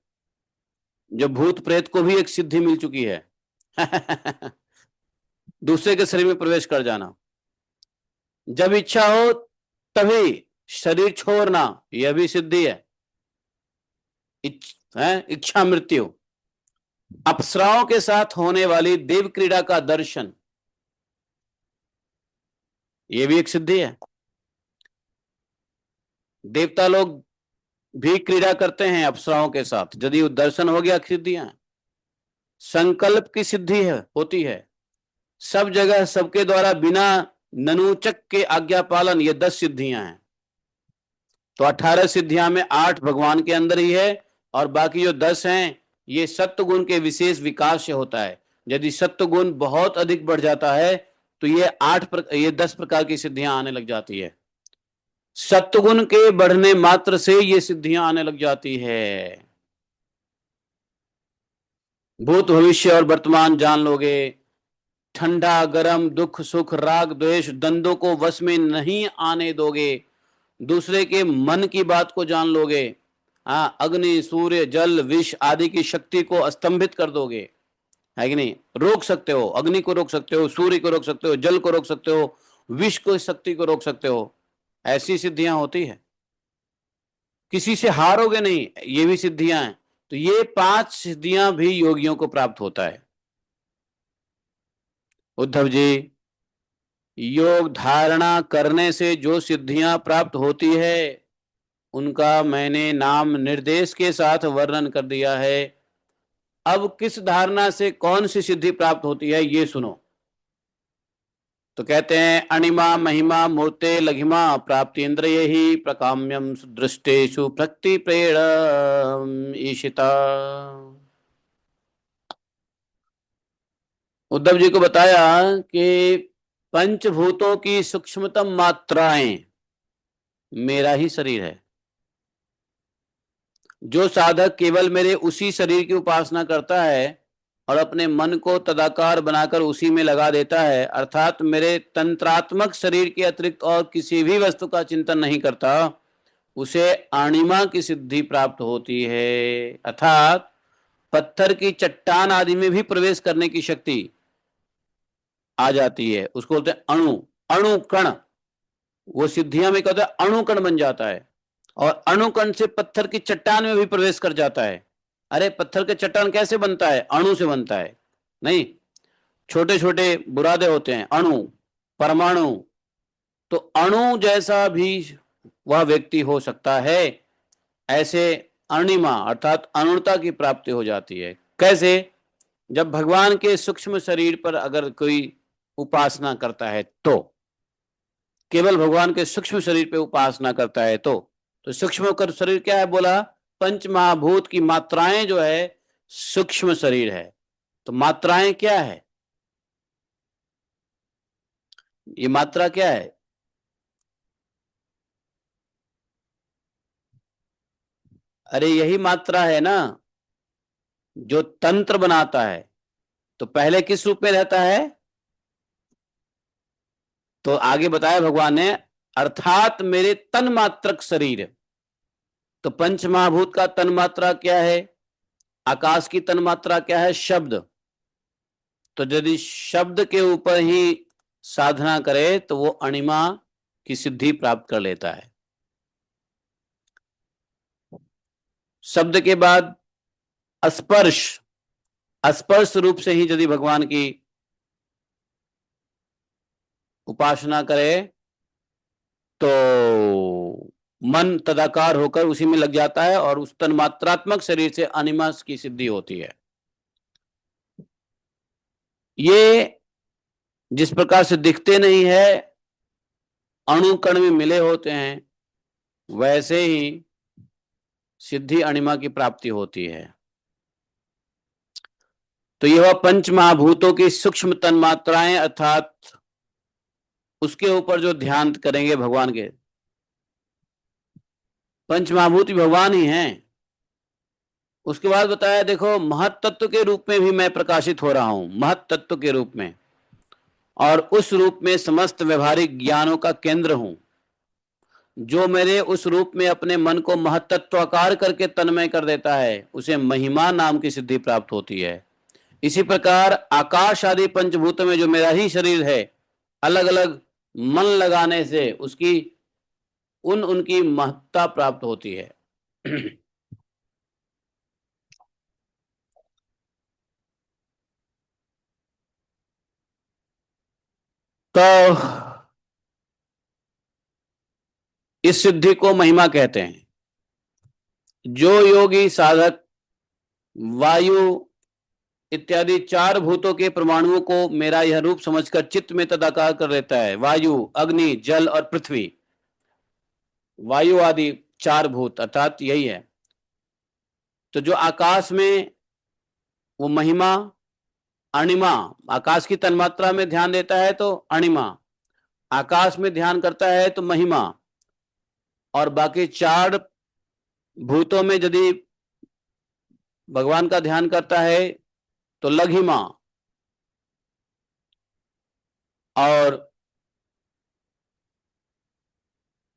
S1: जो भूत प्रेत को भी एक सिद्धि मिल चुकी है। दूसरे के शरीर में प्रवेश कर जाना। जब इच्छा हो तभी शरीर छोड़ना, यह भी सिद्धि है। इच्छा मृत्यु। अप्सराओं के साथ होने वाली देव क्रीड़ा का दर्शन, यह भी एक सिद्धि है। देवता लोग भी क्रीड़ा करते हैं अप्सराओं के साथ, यदि दर्शन हो गया, सिद्धियां। संकल्प की सिद्धि है, होती है। सब जगह सबके द्वारा बिना ननूचक के आज्ञा पालन, ये 10 सिद्धियां हैं। तो 18 सिद्धियां में 8 भगवान के अंदर ही है, और बाकी जो 10 हैं ये सत्व गुण के विशेष विकास से होता है। यदि सत्व गुण बहुत अधिक बढ़ जाता है तो ये 10 प्रकार की सिद्धियां आने लग जाती है। सत्वगुण के बढ़ने मात्र से ये सिद्धियां आने लग जाती है। भूत भविष्य और वर्तमान जान लोगे, ठंडा गरम, दुख सुख, राग द्वेष, द्वंद्वों को वश में नहीं आने दोगे, दूसरे के मन की बात को जान लोगे। हाँ, अग्नि, सूर्य, जल, विष आदि की शक्ति को स्तंभित कर दोगे, है कि नहीं? रोक सकते हो, अग्नि को रोक सकते हो, सूर्य को रोक सकते हो, जल को रोक सकते हो, विष को, शक्ति को रोक सकते हो। ऐसी सिद्धियां होती है। किसी से हारोगे नहीं, ये भी सिद्धियां हैं। तो ये 5 सिद्धियां भी योगियों को प्राप्त होता है। उद्धव जी, योग धारणा करने से जो सिद्धियां प्राप्त होती है उनका मैंने नाम निर्देश के साथ वर्णन कर दिया है। अब किस धारणा से कौन सी सिद्धि प्राप्त होती है ये सुनो। तो कहते हैं अणिमा, महिमा, मूर्ते, लघिमा, प्राप्ति इंद्रिय ही प्रकाम्यम दृष्टेशु प्रति प्रेण ईशिता। उद्धव जी को बताया कि पंचभूतों की सूक्ष्मतम मात्राएं मेरा ही शरीर है। जो साधक केवल मेरे उसी शरीर की उपासना करता है और अपने मन को तदाकार बनाकर उसी में लगा देता है, अर्थात मेरे तंत्रात्मक शरीर के अतिरिक्त और किसी भी वस्तु का चिंतन नहीं करता, उसे अणिमा की सिद्धि प्राप्त होती है। अर्थात पत्थर की चट्टान आदि में भी प्रवेश करने की शक्ति आ जाती है। उसको बोलते हैं अणु, अणु कण। वो सिद्धियां में क्या होता है, अणु कण बन जाता है और अणु कण से पत्थर की चट्टान में भी प्रवेश कर जाता है। अरे पत्थर के चट्टान कैसे बनता है, अणु से बनता है। नहीं, छोटे छोटे बुरादे होते हैं, अणु, परमाणु। तो अणु जैसा भी वह व्यक्ति हो सकता है, ऐसे अणिमा अर्थात अणुता की प्राप्ति हो जाती है। कैसे? जब भगवान के सूक्ष्म शरीर पर अगर कोई उपासना करता है तो, केवल भगवान के सूक्ष्म शरीर पे उपासना करता है तो सूक्ष्म कर शरीर क्या है बोला, पंच महाभूत की मात्राएं जो है सूक्ष्म शरीर है। तो मात्राएं क्या है, ये मात्रा क्या है? अरे यही मात्रा है ना जो तंत्र बनाता है। तो पहले किस रूप में रहता है? तो आगे बताया भगवान ने, अर्थात मेरे तन मात्रक शरीर। तो पंच महाभूत का तन मात्रा क्या है? आकाश की तन मात्रा क्या है? शब्द। तो यदि शब्द के ऊपर ही साधना करे तो वो अणिमा की सिद्धि प्राप्त कर लेता है। शब्द के बाद स्पर्श, स्पर्श रूप से ही यदि भगवान की उपासना करे तो मन तदाकार होकर उसी में लग जाता है और उस तन्मात्रात्मक शरीर से अनिमा की सिद्धि होती है। ये जिस प्रकार से दिखते नहीं है, अणु कण में मिले होते हैं, वैसे ही सिद्धि अणिमा की प्राप्ति होती है। तो यह पंच महाभूतों की सूक्ष्म तन्मात्राएं अर्थात उसके ऊपर जो ध्यान करेंगे भगवान के, पंच महाभूत भगवान ही हैं। उसके बाद बताया देखो महत तत्व के रूप में भी मैं प्रकाशित हो रहा हूं, महत तत्व के रूप में, और उस रूप में समस्त व्यवहारिक ज्ञानों का केंद्र हूं। जो मेरे उस रूप में अपने मन को महत्त्वाकार करके तन्मय कर देता है उसे महिमा नाम की सिद्धि प्राप्त होती है। इसी प्रकार आकाश आदि पंचभूतों में जो मेरा ही शरीर है, अलग अलग मन लगाने से उसकी उनकी महत्ता प्राप्त होती है। तो इस सिद्धि को महिमा कहते हैं। जो योगी साधक वायु इत्यादि चार भूतों के परमाणुओं को मेरा यह रूप समझकर चित्त में तदाकार कर लेता है, वायु, अग्नि, जल और पृथ्वी, वायु आदि चार भूत अर्थात यही है। तो जो आकाश में वो महिमा अणिमा, आकाश की तन्मात्रा में ध्यान देता है तो अणिमा, आकाश में ध्यान करता है तो महिमा, और बाकी चार भूतों में यदि भगवान का ध्यान करता है तो लघिमा, और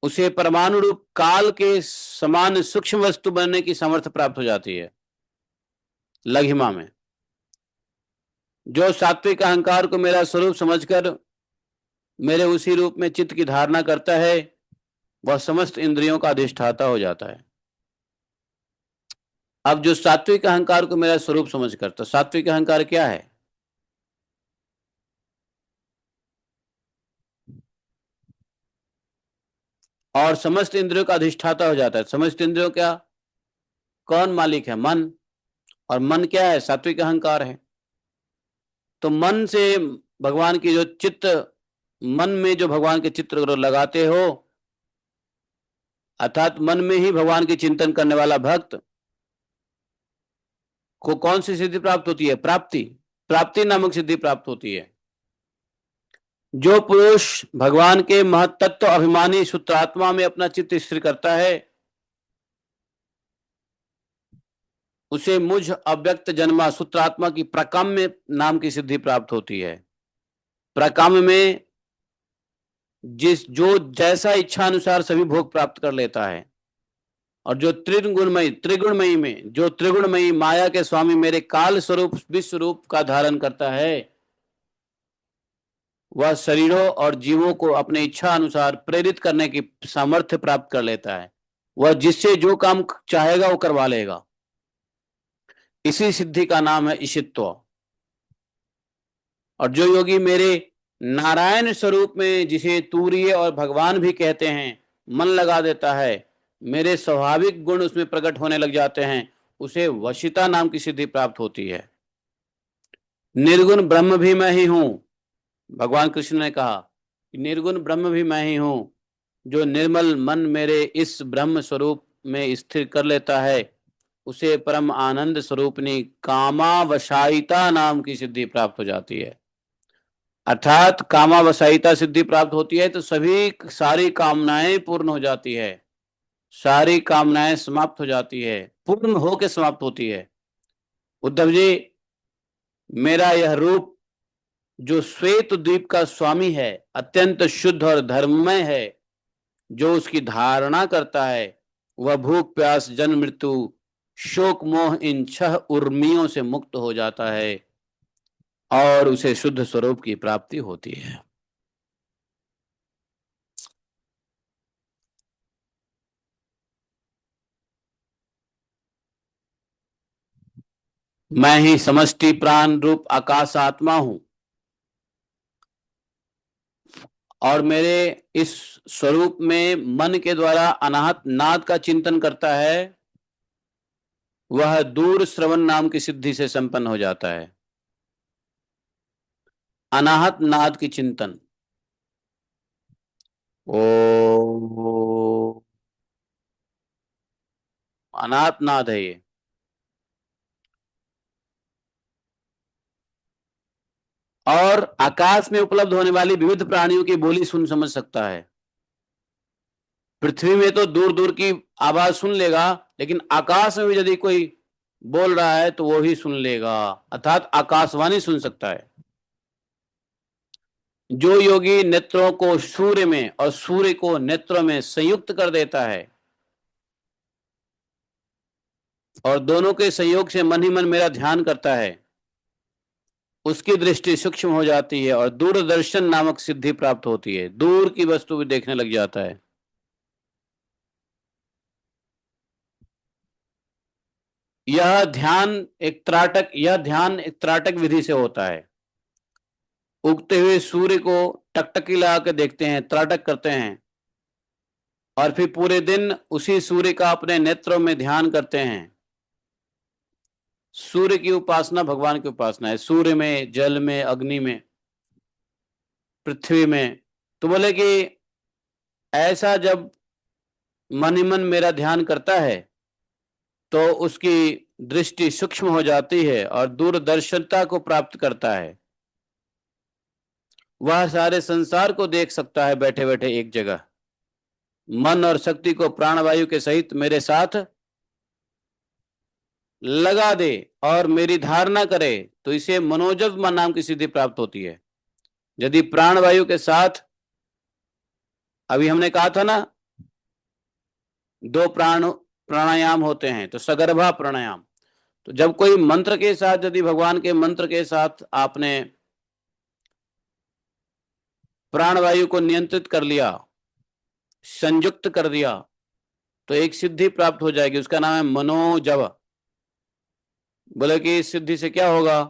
S1: उसे परमाणु रूप काल के समान सूक्ष्म वस्तु बनने की सामर्थ्य प्राप्त हो जाती है लघिमा में। जो सात्विक अहंकार को मेरा स्वरूप समझकर मेरे उसी रूप में चित्त की धारणा करता है, वह समस्त इंद्रियों का अधिष्ठाता हो जाता है। अब जो सात्विक अहंकार को मेरा स्वरूप समझकर, तो सात्विक अहंकार क्या है? और समस्त इंद्रियों का अधिष्ठाता हो जाता है। समस्त इंद्रियों क्या, कौन मालिक है? मन। और मन क्या है? सात्विक अहंकार है। तो मन से भगवान की जो चित्त, मन में जो भगवान के चित्र लगाते हो, अर्थात मन में ही भगवान की चिंतन करने वाला भक्त को कौन सी सिद्धि प्राप्त होती है? प्राप्ति, प्राप्ति नामक सिद्धि प्राप्त होती है। जो पुरुष भगवान के महत्त्व अभिमानी सूत्रात्मा में अपना चित्त स्थिर करता है, उसे मुझ अव्यक्त जन्मा सूत्रात्मा की प्रकाम्य नाम की सिद्धि प्राप्त होती है। प्रकाम्य में जो जैसा इच्छा अनुसार सभी भोग प्राप्त कर लेता है, और जो त्रिगुणमयी में जो त्रिगुणमयी माया के स्वामी मेरे काल स्वरूप विश्व रूप का धारण करता है, वह शरीरों और जीवों को अपने इच्छा अनुसार प्रेरित करने की सामर्थ्य प्राप्त कर लेता है। वह जिससे जो काम चाहेगा वो करवा लेगा। इसी सिद्धि का नाम है ईशित्व। और जो योगी मेरे नारायण स्वरूप में, जिसे तूर्य और भगवान भी कहते हैं, मन लगा देता है, मेरे स्वाभाविक गुण उसमें प्रकट होने लग जाते हैं, उसे वशिता नाम की सिद्धि प्राप्त होती है। निर्गुण ब्रह्म भी मैं ही हूं। भगवान कृष्ण ने कहा कि निर्गुण ब्रह्म भी मैं ही हूं। जो निर्मल मन मेरे इस ब्रह्म स्वरूप में स्थिर कर लेता है, उसे परम आनंद स्वरूपनी कामावशायिता नाम की सिद्धि प्राप्त हो जाती है। अर्थात कामावशायिता सिद्धि प्राप्त होती है तो सारी कामनाएं पूर्ण हो जाती है, सारी कामनाएं समाप्त हो जाती है, पूर्ण होकर समाप्त होती है। उद्धव जी, मेरा यह रूप जो श्वेत द्वीप का स्वामी है, अत्यंत शुद्ध और धर्ममय है, जो उसकी धारणा करता है, वह भूख प्यास जन्म मृत्यु शोक मोह इन 6 उर्मियों से मुक्त हो जाता है और उसे शुद्ध स्वरूप की प्राप्ति होती है। मैं ही समष्टि प्राण रूप आकाश आत्मा हूं, और मेरे इस स्वरूप में मन के द्वारा अनाहत नाद का चिंतन करता है, वह दूर श्रवण नाम की सिद्धि से संपन्न हो जाता है। अनाहत नाद की चिंतन, ओ अनाहत नाद है ये। और आकाश में उपलब्ध होने वाली विविध प्राणियों की बोली सुन समझ सकता है। पृथ्वी में तो दूर दूर की आवाज सुन लेगा, लेकिन आकाश में भी यदि कोई बोल रहा है तो वो ही सुन लेगा, अर्थात आकाशवाणी सुन सकता है। जो योगी नेत्रों को सूर्य में और सूर्य को नेत्रों में संयुक्त कर देता है, और दोनों के संयोग से मन ही मन मेरा ध्यान करता है, उसकी दृष्टि सूक्ष्म हो जाती है और दूरदर्शन नामक सिद्धि प्राप्त होती है। दूर की वस्तु भी देखने लग जाता है। यह ध्यान एक त्राटक विधि से होता है। उगते हुए सूर्य को टकटकी लगा के देखते हैं, त्राटक करते हैं, और फिर पूरे दिन उसी सूर्य का अपने नेत्रों में ध्यान करते हैं। सूर्य की उपासना भगवान की उपासना है। सूर्य में, जल में, अग्नि में, पृथ्वी में। तो बोले कि ऐसा जब मन ही मन मेरा ध्यान करता है तो उसकी दृष्टि सूक्ष्म हो जाती है और दूरदर्शिता को प्राप्त करता है। वह सारे संसार को देख सकता है बैठे बैठे एक जगह। मन और शक्ति को प्राणवायु के सहित मेरे साथ लगा दे और मेरी धारणा करे तो इसे मनोजव नाम की सिद्धि प्राप्त होती है। यदि प्राणवायु के साथ, अभी हमने कहा था ना, 2 प्राणायाम होते हैं, तो सगर्भा प्राणायाम। तो जब कोई मंत्र के साथ, यदि भगवान के मंत्र के साथ आपने प्राणवायु को नियंत्रित कर लिया, संयुक्त कर दिया, तो एक सिद्धि प्राप्त हो जाएगी, उसका नाम है मनोजव। बोले कि इस सिद्धि से क्या होगा?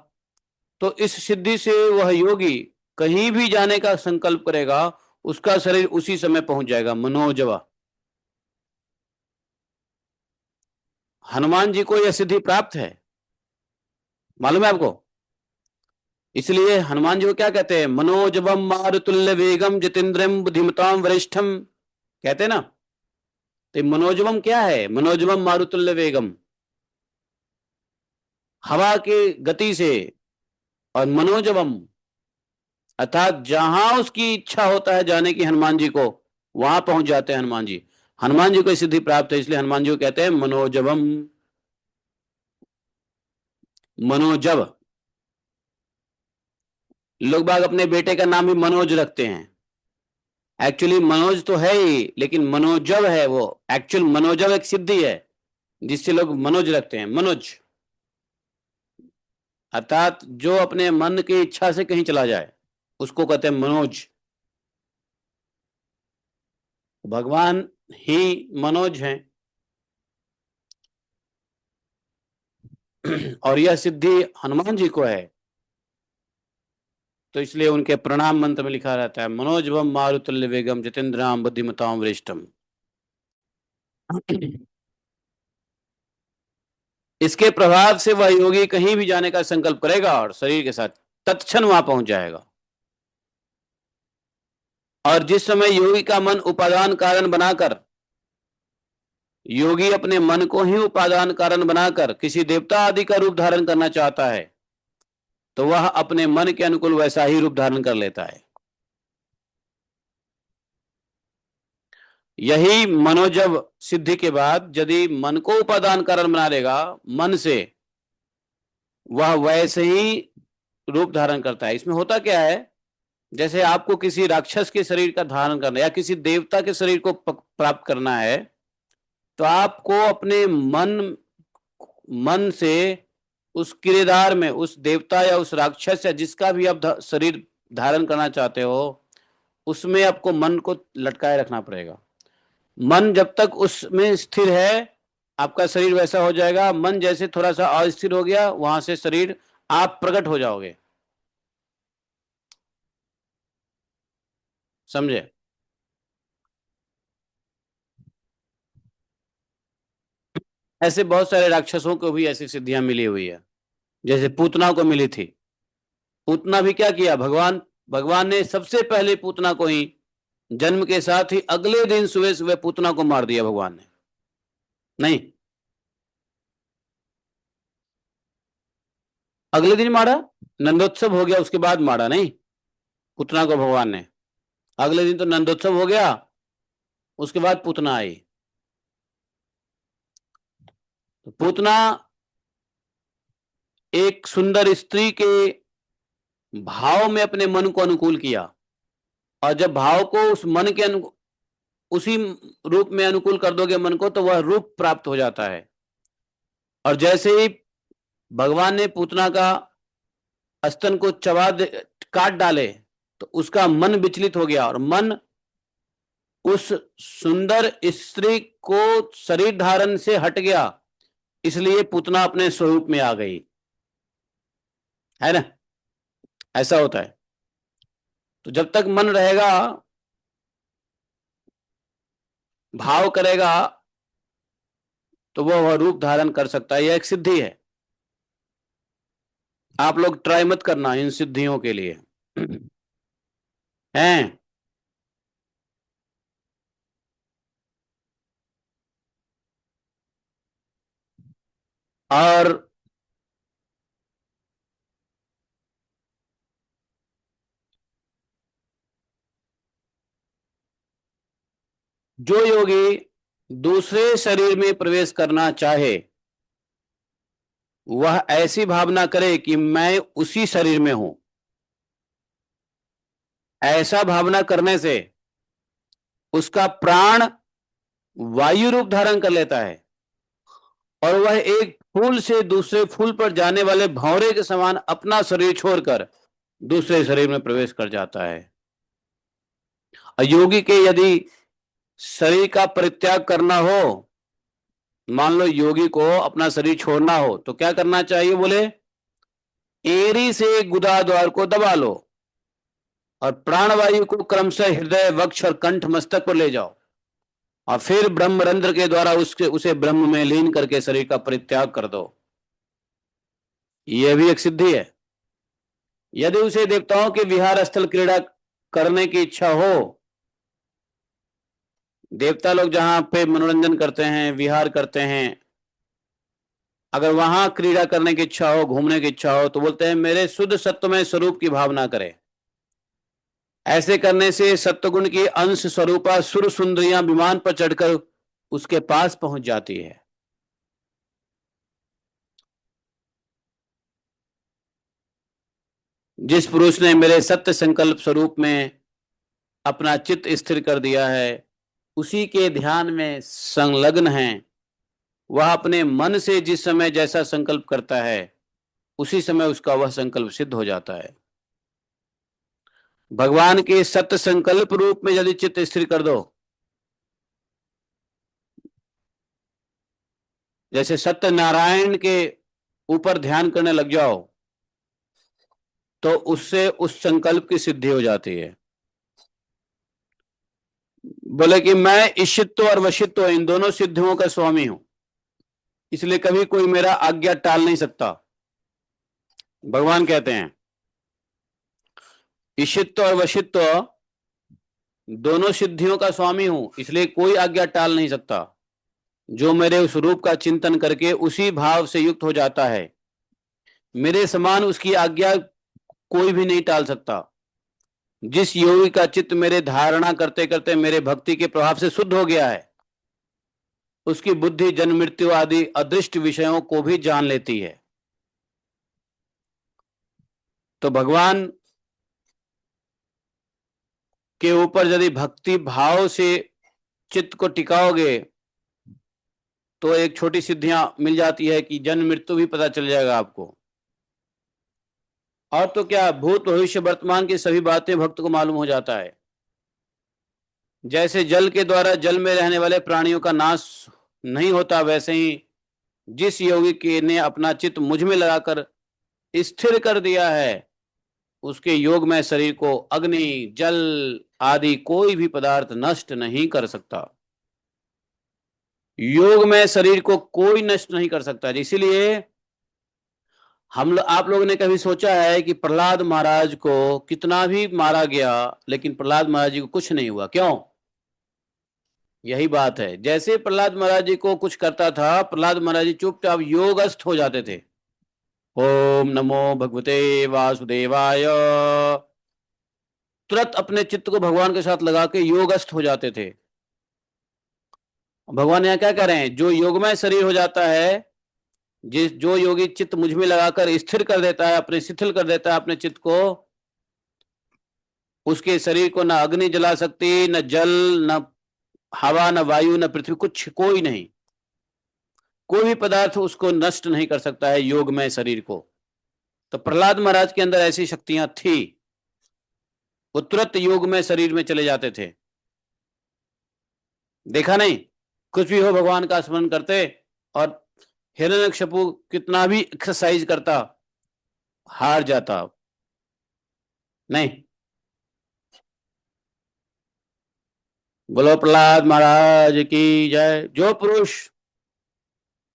S1: तो इस सिद्धि से वह योगी कहीं भी जाने का संकल्प करेगा, उसका शरीर उसी समय पहुंच जाएगा। मनोजवा। हनुमान जी को यह सिद्धि प्राप्त है, मालूम है आपको? इसलिए हनुमान जी को क्या कहते हैं? मनोजवम मारुतुल्य वेगम जितेंद्रम बुद्धिमताम वरिष्ठम, कहते हैं ना। तो मनोजवम क्या है? मनोजवम मारुतुल्य वेगम, हवा की गति से। और मनोजवम अर्थात जहां उसकी इच्छा होता है जाने की हनुमान जी को, वहां पहुंच जाते हैं हनुमान जी। हनुमान जी को सिद्धि प्राप्त है, इसलिए हनुमान जी को कहते हैं मनोजवम। मनोजव, लोग बाग अपने बेटे का नाम भी मनोज रखते हैं। एक्चुअली मनोज तो है ही, लेकिन मनोजव है वो। एक्चुअल मनोजव एक सिद्धि है जिससे लोग मनोज रखते हैं, मनोज। अर्थात जो अपने मन की इच्छा से कहीं चला जाए उसको कहते हैं मनोज। भगवान ही मनोज हैं। और यह सिद्धि हनुमान जी को है, तो इसलिए उनके प्रणाम मंत्र में लिखा रहता है मनोजवम मारुतुल्य वेगम जितेंद्राम बुद्धिमताम वरिष्ठम। इसके प्रभाव से वह योगी कहीं भी जाने का संकल्प करेगा और शरीर के साथ तत्क्षण वहां पहुंच जाएगा। और जिस समय योगी का मन उपादान कारण बनाकर, योगी अपने मन को ही उपादान कारण बनाकर किसी देवता आदि का रूप धारण करना चाहता है, तो वह अपने मन के अनुकूल वैसा ही रूप धारण कर लेता है। यही मनोजव सिद्धि के बाद यदि मन को उपादान कारण बना लेगा मन से, वह वैसे ही रूप धारण करता है। इसमें होता क्या है, जैसे आपको किसी राक्षस के शरीर का धारण करना या किसी देवता के शरीर को प्राप्त करना है, तो आपको अपने मन मन से उस किरदार में, उस देवता या उस राक्षस या जिसका भी आप शरीर धारण करना चाहते हो, उसमें आपको मन को लटकाए रखना पड़ेगा। मन जब तक उसमें स्थिर है आपका शरीर वैसा हो जाएगा। मन जैसे थोड़ा सा अस्थिर हो गया, वहां से शरीर आप प्रकट हो जाओगे। समझे? ऐसे बहुत सारे राक्षसों को भी ऐसी सिद्धियां मिली हुई है, जैसे पूतना को मिली थी। पूतना भी क्या किया, भगवान भगवान ने सबसे पहले पूतना को ही जन्म के साथ ही अगले दिन सुबह सुबह पूतना को मार दिया भगवान ने। नहीं, अगले दिन मारा, नंदोत्सव हो गया उसके बाद मारा नहीं पूतना को भगवान ने। अगले दिन तो नंदोत्सव हो गया, उसके बाद पूतना आई। तो पूतना एक सुंदर स्त्री के भाव में अपने मन को अनुकूल किया, और जब भाव को उस मन के उसी रूप में अनुकूल कर दोगे मन को, तो वह रूप प्राप्त हो जाता है। और जैसे ही भगवान ने पूतना का स्तन को काट डाले, तो उसका मन विचलित हो गया और मन उस सुंदर स्त्री को शरीर धारण से हट गया, इसलिए पूतना अपने स्वरूप में आ गई, है ना? ऐसा होता है। तो जब तक मन रहेगा, भाव करेगा, तो वह रूप धारण कर सकता है। यह एक सिद्धि है। आप लोग ट्राई मत करना इन सिद्धियों के लिए। हैं? और जो योगी दूसरे शरीर में प्रवेश करना चाहे, वह ऐसी भावना करे कि मैं उसी शरीर में हूं। ऐसा भावना करने से उसका प्राण वायु रूप धारण कर लेता है, और वह एक फूल से दूसरे फूल पर जाने वाले भंवरे के समान अपना शरीर छोड़कर दूसरे शरीर में प्रवेश कर जाता है। योगी के यदि शरीर का परित्याग करना हो, मान लो योगी को अपना शरीर छोड़ना हो, तो क्या करना चाहिए? बोले एरी से गुदा द्वार को दबा लो और प्राणवायु को क्रमशः हृदय, वक्ष और कंठ मस्तक पर ले जाओ, और फिर ब्रह्मरंध्र के द्वारा उसे ब्रह्म में लीन करके शरीर का परित्याग कर दो। यह भी एक सिद्धि है। यदि उसे देवताओं के विहार स्थल क्रीड़ा करने की इच्छा हो, देवता लोग जहां पे मनोरंजन करते हैं, विहार करते हैं, अगर वहां क्रीड़ा करने की इच्छा हो, घूमने की इच्छा हो, तो बोलते हैं मेरे शुद्ध सत्वमय स्वरूप की भावना करे। ऐसे करने से सत्वगुण की अंश स्वरूपा सुर सुंदरियां विमान पर चढ़कर उसके पास पहुंच जाती है। जिस पुरुष ने मेरे सत्य संकल्प स्वरूप में अपना चित्त स्थिर कर दिया है, उसी के ध्यान में संलग्न है, वह अपने मन से जिस समय जैसा संकल्प करता है, उसी समय उसका वह संकल्प सिद्ध हो जाता है। भगवान के सत्य संकल्प रूप में यदि चित्त स्थिर कर दो, जैसे सत्य नारायण के ऊपर ध्यान करने लग जाओ, तो उससे उस संकल्प की सिद्धि हो जाती है। बोले कि मैं ईशित्व और वशित्व इन दोनों सिद्धियों का स्वामी हूं, इसलिए कभी कोई मेरा आज्ञा टाल नहीं सकता। भगवान कहते हैं ईशित्व और वशित्व दोनों सिद्धियों का स्वामी हूं, इसलिए कोई आज्ञा टाल नहीं सकता। जो मेरे उस रूप का चिंतन करके उसी भाव से युक्त हो जाता है, मेरे समान उसकी आज्ञा कोई भी नहीं टाल सकता। जिस योगी का चित्त मेरे धारणा करते करते मेरे भक्ति के प्रभाव से शुद्ध हो गया है, उसकी बुद्धि जन्म मृत्यु आदि अदृष्ट विषयों को भी जान लेती है। तो भगवान के ऊपर यदि भक्ति भाव से चित्त को टिकाओगे, तो एक छोटी सिद्धियां मिल जाती है कि जन्म मृत्यु भी पता चल जाएगा आपको। और तो क्या, भूत भविष्य वर्तमान की सभी बातें भक्त को मालूम हो जाता है। जैसे जल के द्वारा जल में रहने वाले प्राणियों का नाश नहीं होता, वैसे ही जिस योगी के ने अपना चित्त मुझ में लगाकर स्थिर कर दिया है, उसके योग में शरीर को अग्नि जल आदि कोई भी पदार्थ नष्ट नहीं कर सकता। योग में शरीर को कोई नष्ट नहीं कर सकता। इसीलिए आप लोगों ने कभी सोचा है कि प्रहलाद महाराज को कितना भी मारा गया, लेकिन प्रहलाद महाराज जी को कुछ नहीं हुआ? क्यों? यही बात है। जैसे प्रहलाद महाराज जी को कुछ करता था, प्रहलाद महाराज जी चुपचाप योगस्थ हो जाते थे। ओम नमो भगवते वासुदेवाय, तुरंत अपने चित्त को भगवान के साथ लगा के योगस्थ हो जाते थे। भगवान यहाँ क्या कह रहे हैं? जो योगमय शरीर हो जाता है, जो योगी चित्त मुझ में लगाकर स्थिर कर देता है, अपने शिथिल कर देता है अपने चित्त को, उसके शरीर को न अग्नि जला सकती, न जल, न हवा, न वायु, न पृथ्वी, कुछ कोई नहीं, कोई भी पदार्थ उसको नष्ट नहीं कर सकता है योगमय शरीर को। तो प्रहलाद महाराज के अंदर ऐसी शक्तियां थी, वो तुरंत योगमय शरीर में चले जाते थे। देखा नहीं? कुछ भी हो, भगवान का स्मरण करते, और हिरण्यकशिपु कितना भी एक्सरसाइज करता, हार जाता नहीं। बोलो प्रहलाद महाराज की जय। जो पुरुष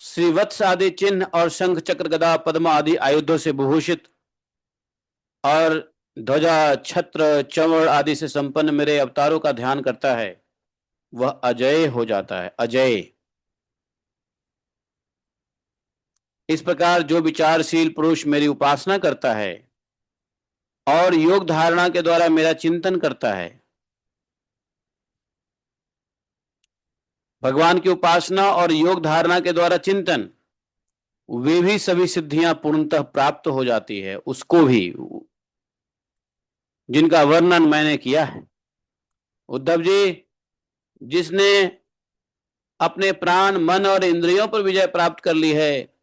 S1: श्रीवत्स आदि चिन्ह और शंख चक्र गदा पद्म आदि आयुधों से विभूषित और ध्वजा छत्र चंवर आदि से संपन्न मेरे अवतारों का ध्यान करता है, वह अजय हो जाता है। अजय। इस प्रकार जो विचारशील पुरुष मेरी उपासना करता है और योग धारणा के द्वारा मेरा चिंतन करता है, भगवान की उपासना और योग धारणा के द्वारा चिंतन, वे भी सभी सिद्धियां पूर्णतः प्राप्त हो जाती है उसको भी, जिनका वर्णन मैंने किया है। उद्धव जी, जिसने अपने प्राण मन और इंद्रियों पर विजय प्राप्त कर ली है,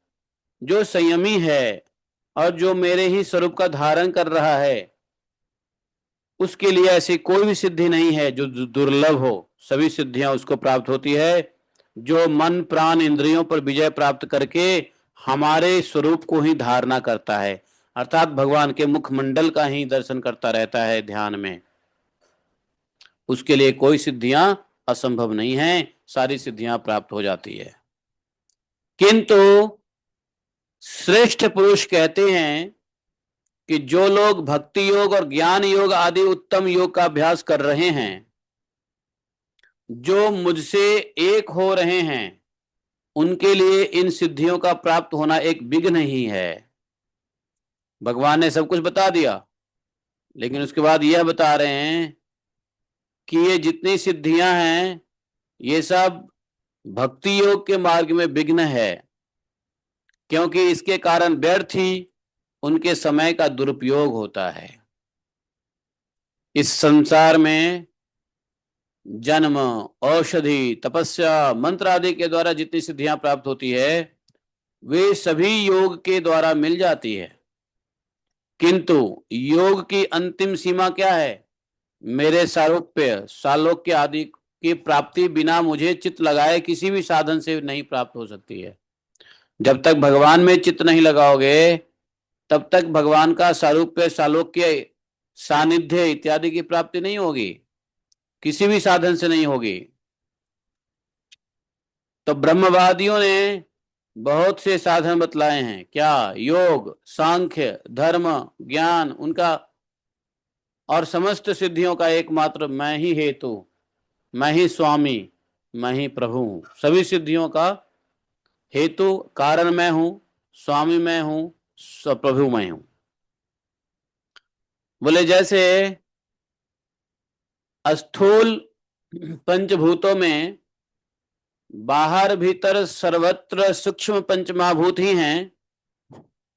S1: जो संयमी है और जो मेरे ही स्वरूप का धारण कर रहा है, उसके लिए ऐसी कोई भी सिद्धि नहीं है जो दुर्लभ हो। सभी सिद्धियां उसको प्राप्त होती है जो मन प्राण इंद्रियों पर विजय प्राप्त करके हमारे स्वरूप को ही धारणा करता है, अर्थात भगवान के मुखमंडल का ही दर्शन करता रहता है ध्यान में। उसके लिए कोई सिद्धियां असंभव नहीं है, सारी सिद्धियां प्राप्त हो जाती है। किंतु श्रेष्ठ पुरुष कहते हैं कि जो लोग भक्ति योग और ज्ञान योग आदि उत्तम योग का अभ्यास कर रहे हैं, जो मुझसे एक हो रहे हैं, उनके लिए इन सिद्धियों का प्राप्त होना एक विघ्न ही है। भगवान ने सब कुछ बता दिया। लेकिन उसके बाद यह बता रहे हैं कि ये जितनी सिद्धियां हैं ये सब भक्ति योग के मार्ग में विघ्न है, क्योंकि इसके कारण व्यर्थ ही उनके समय का दुरुपयोग होता है। इस संसार में जन्म, औषधि, तपस्या, मंत्र आदि के द्वारा जितनी सिद्धियां प्राप्त होती है वे सभी योग के द्वारा मिल जाती है, किंतु योग की अंतिम सीमा क्या है? मेरे सारूप्य, सालोक्य आदि की प्राप्ति बिना मुझे चित्त लगाए किसी भी साधन से नहीं प्राप्त हो सकती है। जब तक भगवान में चित्त नहीं लगाओगे तब तक भगवान का सारूप्य, सालोक्य, सानिध्य इत्यादि की प्राप्ति नहीं होगी, किसी भी साधन से नहीं होगी। तो ब्रह्मवादियों ने बहुत से साधन बतलाए हैं, क्या? योग, सांख्य, धर्म, ज्ञान उनका, और समस्त सिद्धियों का एकमात्र मैं ही हेतु, मैं ही स्वामी, मैं ही प्रभु हूं। सभी सिद्धियों का हेतु कारण मैं हूं, स्वामी मैं हूं, प्रभु मैं हूं। बोले जैसे स्थूल पंचभूतों में बाहर भीतर सर्वत्र सूक्ष्म पंचमहाभूत ही हैं,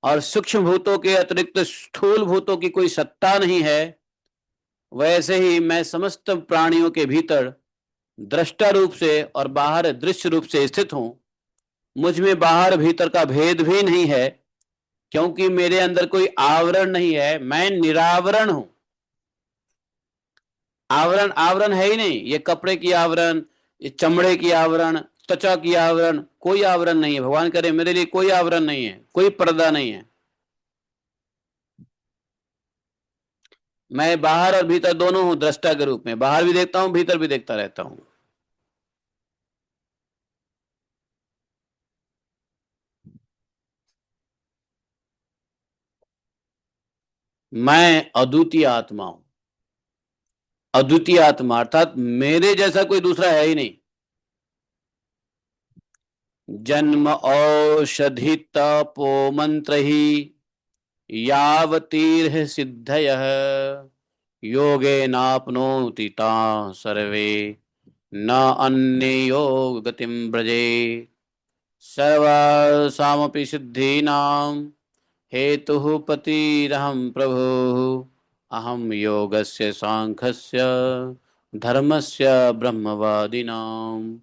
S1: और सूक्ष्म भूतों के अतिरिक्त स्थूल भूतों की कोई सत्ता नहीं है, वैसे ही मैं समस्त प्राणियों के भीतर दृष्टा रूप से और बाहर दृश्य रूप से स्थित हूं। मुझ में बाहर भीतर का भेद भी नहीं है, क्योंकि मेरे अंदर कोई आवरण नहीं है, मैं निरावरण हूं। आवरण आवरण है ही नहीं, ये कपड़े की आवरण, ये चमड़े की आवरण, त्वचा की आवरण, कोई आवरण नहीं है। भगवान करे मेरे लिए कोई आवरण नहीं है, कोई पर्दा नहीं है। मैं बाहर और भीतर दोनों हूं, दृष्टा के रूप में, बाहर भी देखता हूं, भीतर भी देखता रहता हूं। मैं अद्वितीय आत्मा हूं। अद्वितीय आत्मा अर्थात मेरे जैसा कोई दूसरा है ही नहीं। जन्म औषधि तपो मंत्र ही यावतीर्ह सिद्धयः योगे नाप्नोति ताः सर्वे न अन्य योग गतिम ब्रजे सर्वासामपि सिद्धीनां हेतुः पतिरहं प्रभुः अहं योगस्य सांख्यस्य धर्मस्य ब्रह्मवादिनां।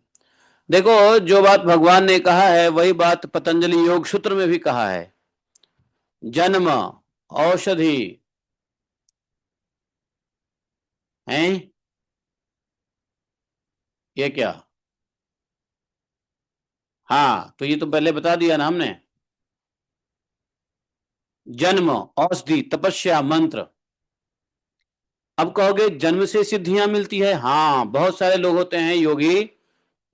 S1: देखो, जो बात भगवान ने कहा है वही बात पतंजलि योग सूत्र में भी कहा है। जन्म, औषधि है, ये क्या? हाँ, तो ये तो पहले बता दिया ना हमने। जन्म, औषधि, तपस्या, मंत्र। अब कहोगे जन्म से सिद्धियां मिलती है। हाँ, बहुत सारे लोग होते हैं योगी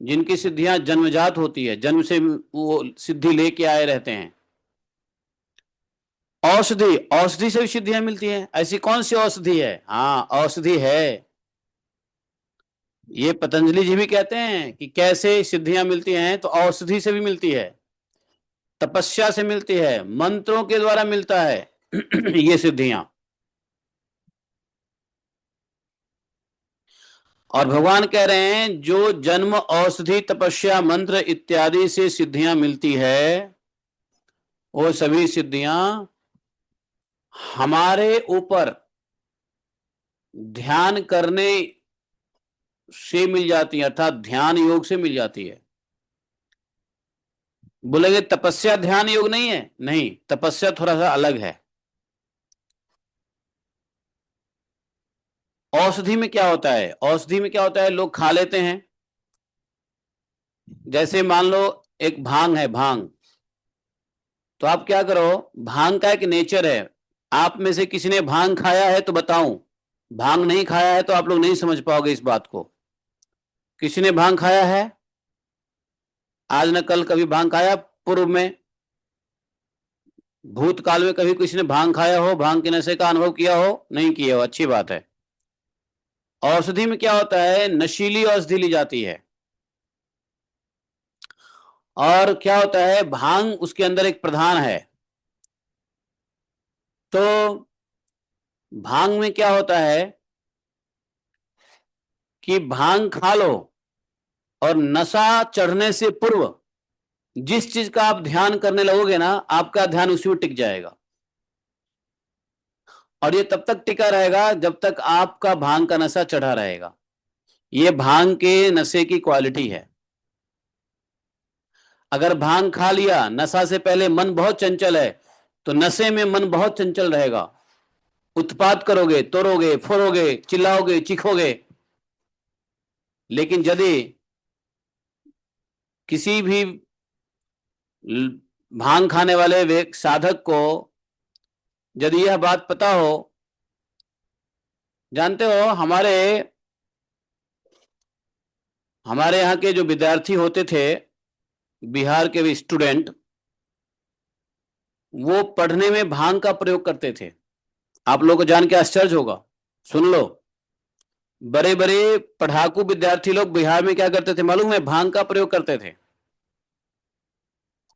S1: जिनकी सिद्धियां जन्मजात होती है, जन्म से वो सिद्धि लेके आए रहते हैं। औषधि, औषधि से भी सिद्धियां मिलती हैं। ऐसी कौन सी औषधि है? हाँ, औषधि है। ये पतंजलि जी भी कहते हैं कि कैसे सिद्धियां मिलती हैं, तो औषधि से भी मिलती है, तपस्या से मिलती है, मंत्रों के द्वारा मिलता है ये सिद्धियां। और भगवान कह रहे हैं जो जन्म, औषधि, तपस्या, मंत्र इत्यादि से सिद्धियां मिलती है वो सभी सिद्धियां हमारे ऊपर ध्यान करने से मिल जाती है, अर्थात ध्यान योग से मिल जाती है। बोलेंगे तपस्या ध्यान योग नहीं है? नहीं, तपस्या थोड़ा सा अलग है। औषधि में क्या होता है? औषधि में क्या होता है, लोग खा लेते हैं। जैसे मान लो एक भांग है, भांग, तो आप क्या करो, भांग का एक नेचर है। आप में से किसी ने भांग खाया है तो बताऊं, भांग नहीं खाया है तो आप लोग नहीं समझ पाओगे इस बात को। किसी ने भांग खाया है आज न कल? कभी भांग खाया पूर्व में, भूतकाल में कभी किसी ने भांग खाया हो, भांग के नशे का अनुभव किया हो? नहीं किया हो, अच्छी बात है। औषधि में क्या होता है, नशीली औषधि ली जाती है। और क्या होता है, भांग उसके अंदर एक प्रधान है। तो भांग में क्या होता है कि भांग खा लो और नशा चढ़ने से पूर्व जिस चीज का आप ध्यान करने लगोगे ना, आपका ध्यान उसी में टिक जाएगा। और ये तब तक टिका रहेगा जब तक आपका भांग का नशा चढ़ा रहेगा। ये भांग के नशे की क्वालिटी है। अगर भांग खा लिया, नशा से पहले मन बहुत चंचल है, तो नशे में मन बहुत चंचल रहेगा। उत्पात करोगे, तोड़ोगे, फोड़ोगे, चिल्लाओगे, चीखोगे। लेकिन यदि किसी भी भांग खाने वाले साधक को यदि यह बात पता हो, जानते हो, हमारे यहाँ के जो विद्यार्थी होते थे, बिहार के भी स्टूडेंट, वो पढ़ने में भांग का प्रयोग करते थे। आप लोगों को जान के आश्चर्य होगा, सुन लो। बड़े बड़े पढ़ाकू विद्यार्थी लोग बिहार में क्या करते थे मालूम है? भांग का प्रयोग करते थे।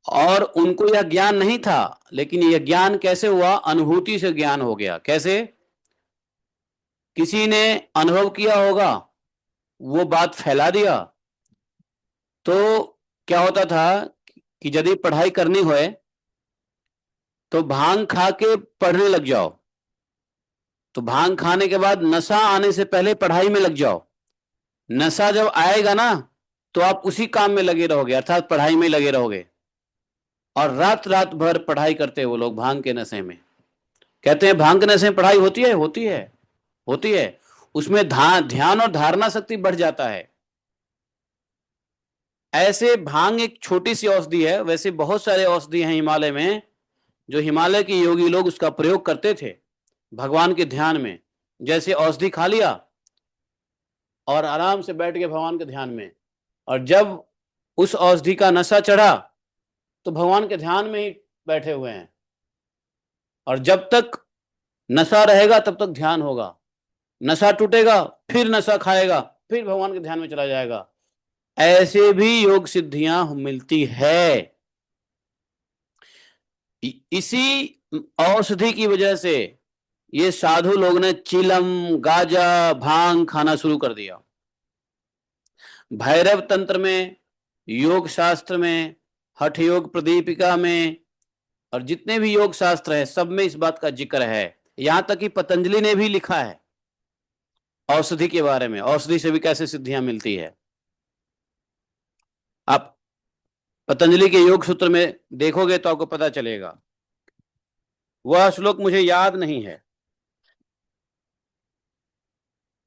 S1: और उनको यह ज्ञान नहीं था, लेकिन यह ज्ञान कैसे हुआ? अनुभूति से ज्ञान हो गया। कैसे? किसी ने अनुभव किया होगा, वो बात फैला दिया। तो क्या होता था कि यदि पढ़ाई करनी हो तो भांग खा के पढ़ने लग जाओ। तो भांग खाने के बाद नशा आने से पहले पढ़ाई में लग जाओ। नशा जब आएगा ना, तो आप उसी काम में लगे रहोगे, अर्थात पढ़ाई में लगे रहोगे। और रात रात भर पढ़ाई करते हैं वो लोग भांग के नशे में। कहते हैं भांग के नशे में पढ़ाई होती है, होती है, होती है। उसमें ध्यान और धारणा शक्ति बढ़ जाता है। ऐसे भांग एक छोटी सी औषधि है, वैसे बहुत सारे औषधि हैं हिमालय में, जो हिमालय के योगी लोग उसका प्रयोग करते थे भगवान के ध्यान में। जैसे औषधि खा लिया और आराम से बैठ गए भगवान के ध्यान में, और जब उस औषधि का नशा चढ़ा तो भगवान के ध्यान में ही बैठे हुए हैं। और जब तक नशा रहेगा तब तक ध्यान होगा। नशा टूटेगा, फिर नशा खाएगा, फिर भगवान के ध्यान में चला जाएगा। ऐसे भी योग सिद्धियां मिलती है। इसी औषधि की वजह से ये साधु लोग ने चिलम, गाजा, भांग खाना शुरू कर दिया। भैरव तंत्र में, योग शास्त्र में, हठ योग प्रदीपिका में, और जितने भी योग शास्त्र है सब में इस बात का जिक्र है। यहां तक कि पतंजलि ने भी लिखा है औषधि के बारे में, औषधि से भी कैसे सिद्धियां मिलती है। आप पतंजलि के योग सूत्र में देखोगे तो आपको पता चलेगा। वह श्लोक मुझे याद नहीं है,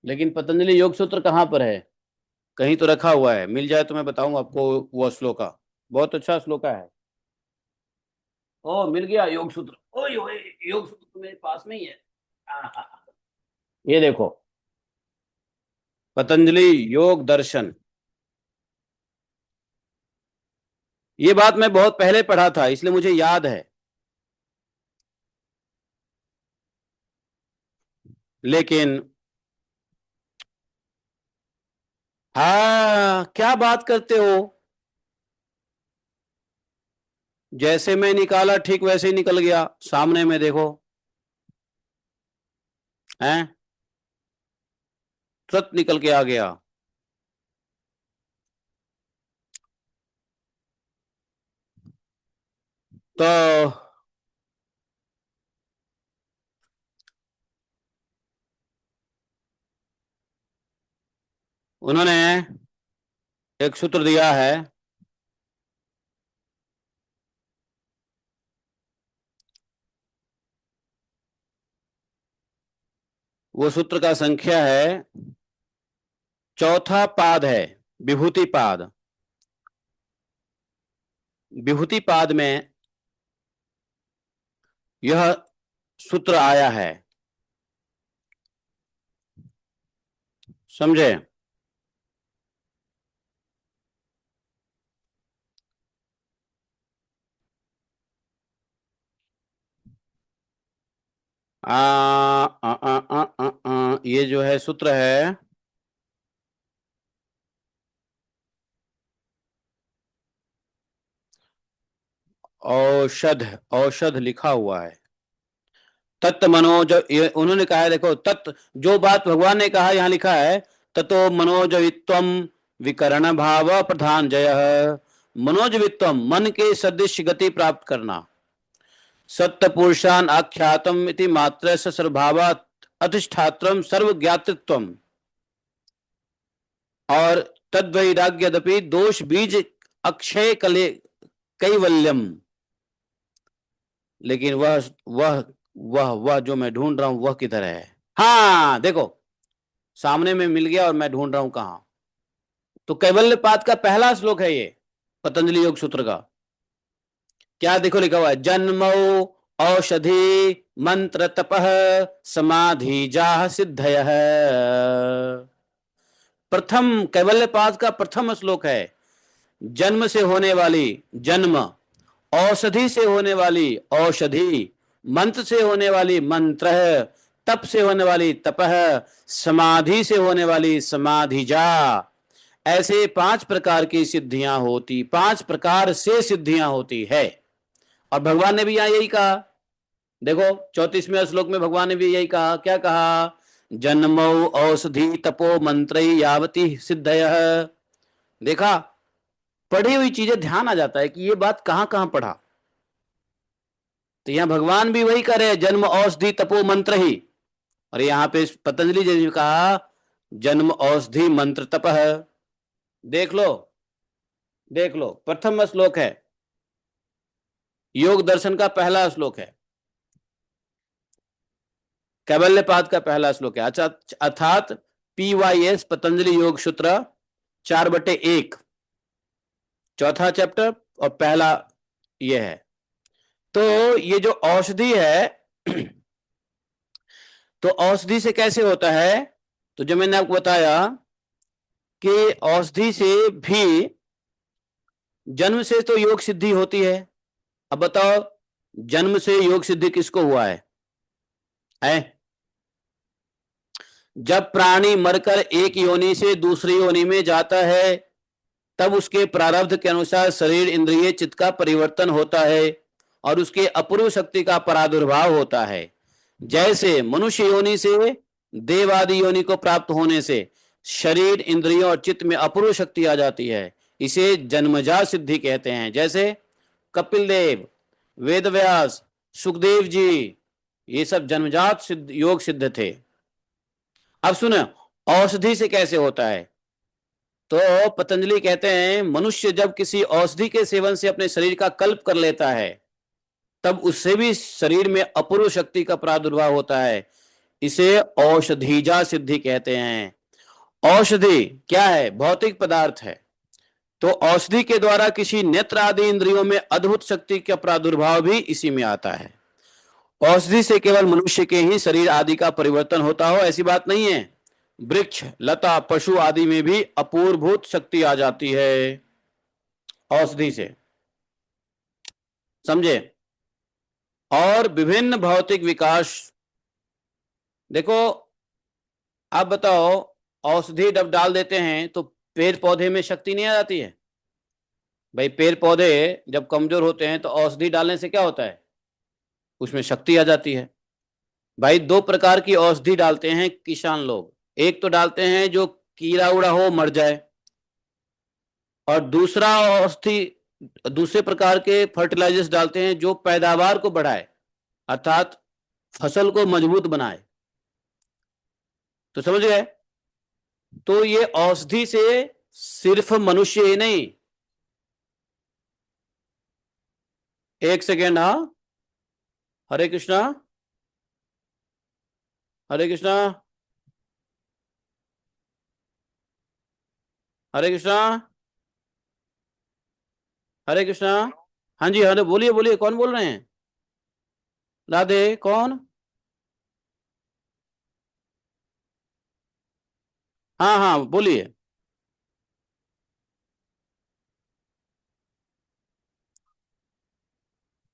S1: लेकिन पतंजलि योग सूत्र कहाँ पर है? कहीं तो रखा हुआ है, मिल जाए तो मैं बताऊं आपको वह श्लोका। बहुत अच्छा श्लोका है। ओ, मिल गया योग सूत्र। ओए ओए, योग सूत्र तो मेरे पास में ही है। आहा, ये देखो, पतंजलि योग दर्शन। ये बात मैं बहुत पहले पढ़ा था, इसलिए मुझे याद है। लेकिन हाँ, क्या बात करते हो? जैसे मैं निकाला ठीक वैसे ही निकल गया सामने में, देखो। हैं? तुरंत निकल के आ गया। तो उन्होंने एक सूत्र दिया है। वो सूत्र का संख्या है, चौथा पाद है, विभूति पाद। विभूति पाद में यह सूत्र आया है, समझे? ये जो है सूत्र है, औषध, औषध लिखा हुआ है। तत् मनोज, उन्होंने कहा है, देखो तत्, जो बात भगवान ने कहा यहां लिखा है, ततो मनोजवित्वम विकरण भाव प्रधान जय। मनोजवित्वम, मन के सदृश गति प्राप्त करना। सत्य पुरुषान आख्यातम इति मात्र सर्वभावात अधिष्ठात्रम सर्वज्ञातृत्वम। और तद्वैराग्यदपि दोष बीज अक्षय कले कैवल्यम। लेकिन वह जो मैं ढूंढ रहा हूं वह किधर है? हाँ देखो, सामने में मिल गया और मैं ढूंढ रहा हूं कहां। तो कैवल्य पाद का पहला श्लोक है ये, पतंजलि योग सूत्र का। क्या देखो लिखा हुआ है, जन्मो औषधि मंत्र तपः समाधि जाह सिद्धयः। प्रथम कैवल्य पाद का प्रथम श्लोक है। जन्म से होने वाली जन्म, औषधि से होने वाली औषधि, मंत्र से होने वाली मंत्र, तप से होने वाली तपह, समाधि से होने वाली समाधिजा। ऐसे 5 प्रकार की सिद्धियां होती, 5 प्रकार से सिद्धियां होती है। और भगवान ने भी यहां यही कहा। देखो 34वें श्लोक में भगवान ने भी यही कहा। क्या कहा? जन्मो औषधि तपो मंत्र यावती सिद्धयः। देखा, पढ़ी हुई चीजें ध्यान आ जाता है कि ये बात कहां कहां पढ़ा। तो यहां भगवान भी वही कर रहे हैं, जन्म औषधि तपो मंत्र ही। और यहां पे पतंजलि जी ने कहा जन्म औषधि मंत्र तपह। देख लो, देख लो, प्रथम श्लोक है, योग दर्शन का पहला श्लोक है, कैवल्यपाद का पहला श्लोक है। अच्छा, अर्थात PYS पतंजलि योग सूत्र 4/1, चौथा चैप्टर और पहला ये है। तो ये जो औषधि है तो औषधि से कैसे होता है? तो जो मैंने आपको बताया कि औषधि से भी जन्म से तो योग सिद्धि होती है। अब बताओ, जन्म से योग सिद्धि किसको हुआ है? जब प्राणी मरकर एक योनि से दूसरी योनि में जाता है, तब उसके प्रारब्ध के अनुसार शरीर इंद्रिय चित्त का परिवर्तन होता है और उसके अपूर्व शक्ति का प्रादुर्भाव होता है। जैसे मनुष्य योनि से देव आदि योनि को प्राप्त होने से शरीर इंद्रियों और चित्त में अपूर्व शक्ति आ जाती है, इसे जन्मजात सिद्धि कहते हैं। जैसे कपिल देव, वेदव्यास, सुखदेव जी, ये सब जन्मजात सिद्ध योग सिद्ध थे। अब सुनो, औषधि से कैसे होता है? तो पतंजलि कहते हैं मनुष्य जब किसी औषधि के सेवन से अपने शरीर का कल्प कर लेता है, तब उससे भी शरीर में अपूर्व शक्ति का प्रादुर्भाव होता है। इसे औषधिजा सिद्धि कहते हैं। औषधि क्या है? भौतिक पदार्थ है। तो औषधि के द्वारा किसी नेत्र आदि इंद्रियों में अद्भुत शक्ति का प्रादुर्भाव भी इसी में आता है। औषधि से केवल मनुष्य के ही शरीर आदि का परिवर्तन होता हो ऐसी बात नहीं है। वृक्ष, लता, पशु आदि में भी अपूर्वभूत शक्ति आ जाती है औषधि से, समझे? और विभिन्न भौतिक विकास। देखो, आप बताओ, औषधि जब डाल देते हैं तो पेड़ पौधे में शक्ति नहीं आ जाती है? भाई पेड़ पौधे जब कमजोर होते हैं तो औषधि डालने से क्या होता है? उसमें शक्ति आ जाती है। भाई 2 प्रकार की औषधि डालते हैं किसान लोग। एक तो डालते हैं जो कीड़ा उड़ा हो मर जाए, और दूसरा औषधि, दूसरे प्रकार के फर्टिलाइजर्स डालते हैं जो पैदावार को बढ़ाए, अर्थात फसल को मजबूत बनाए। तो समझ गए? तो ये औषधि से सिर्फ मनुष्य ही नहीं, एक सेकेंड, हाँ, हरे कृष्णा, हरे कृष्णा, हरे कृष्णा, हरे कृष्णा। हाँ जी, हाँ बोलिए बोलिए, कौन बोल रहे हैं? राधे, कौन? हाँ हाँ बोलिए।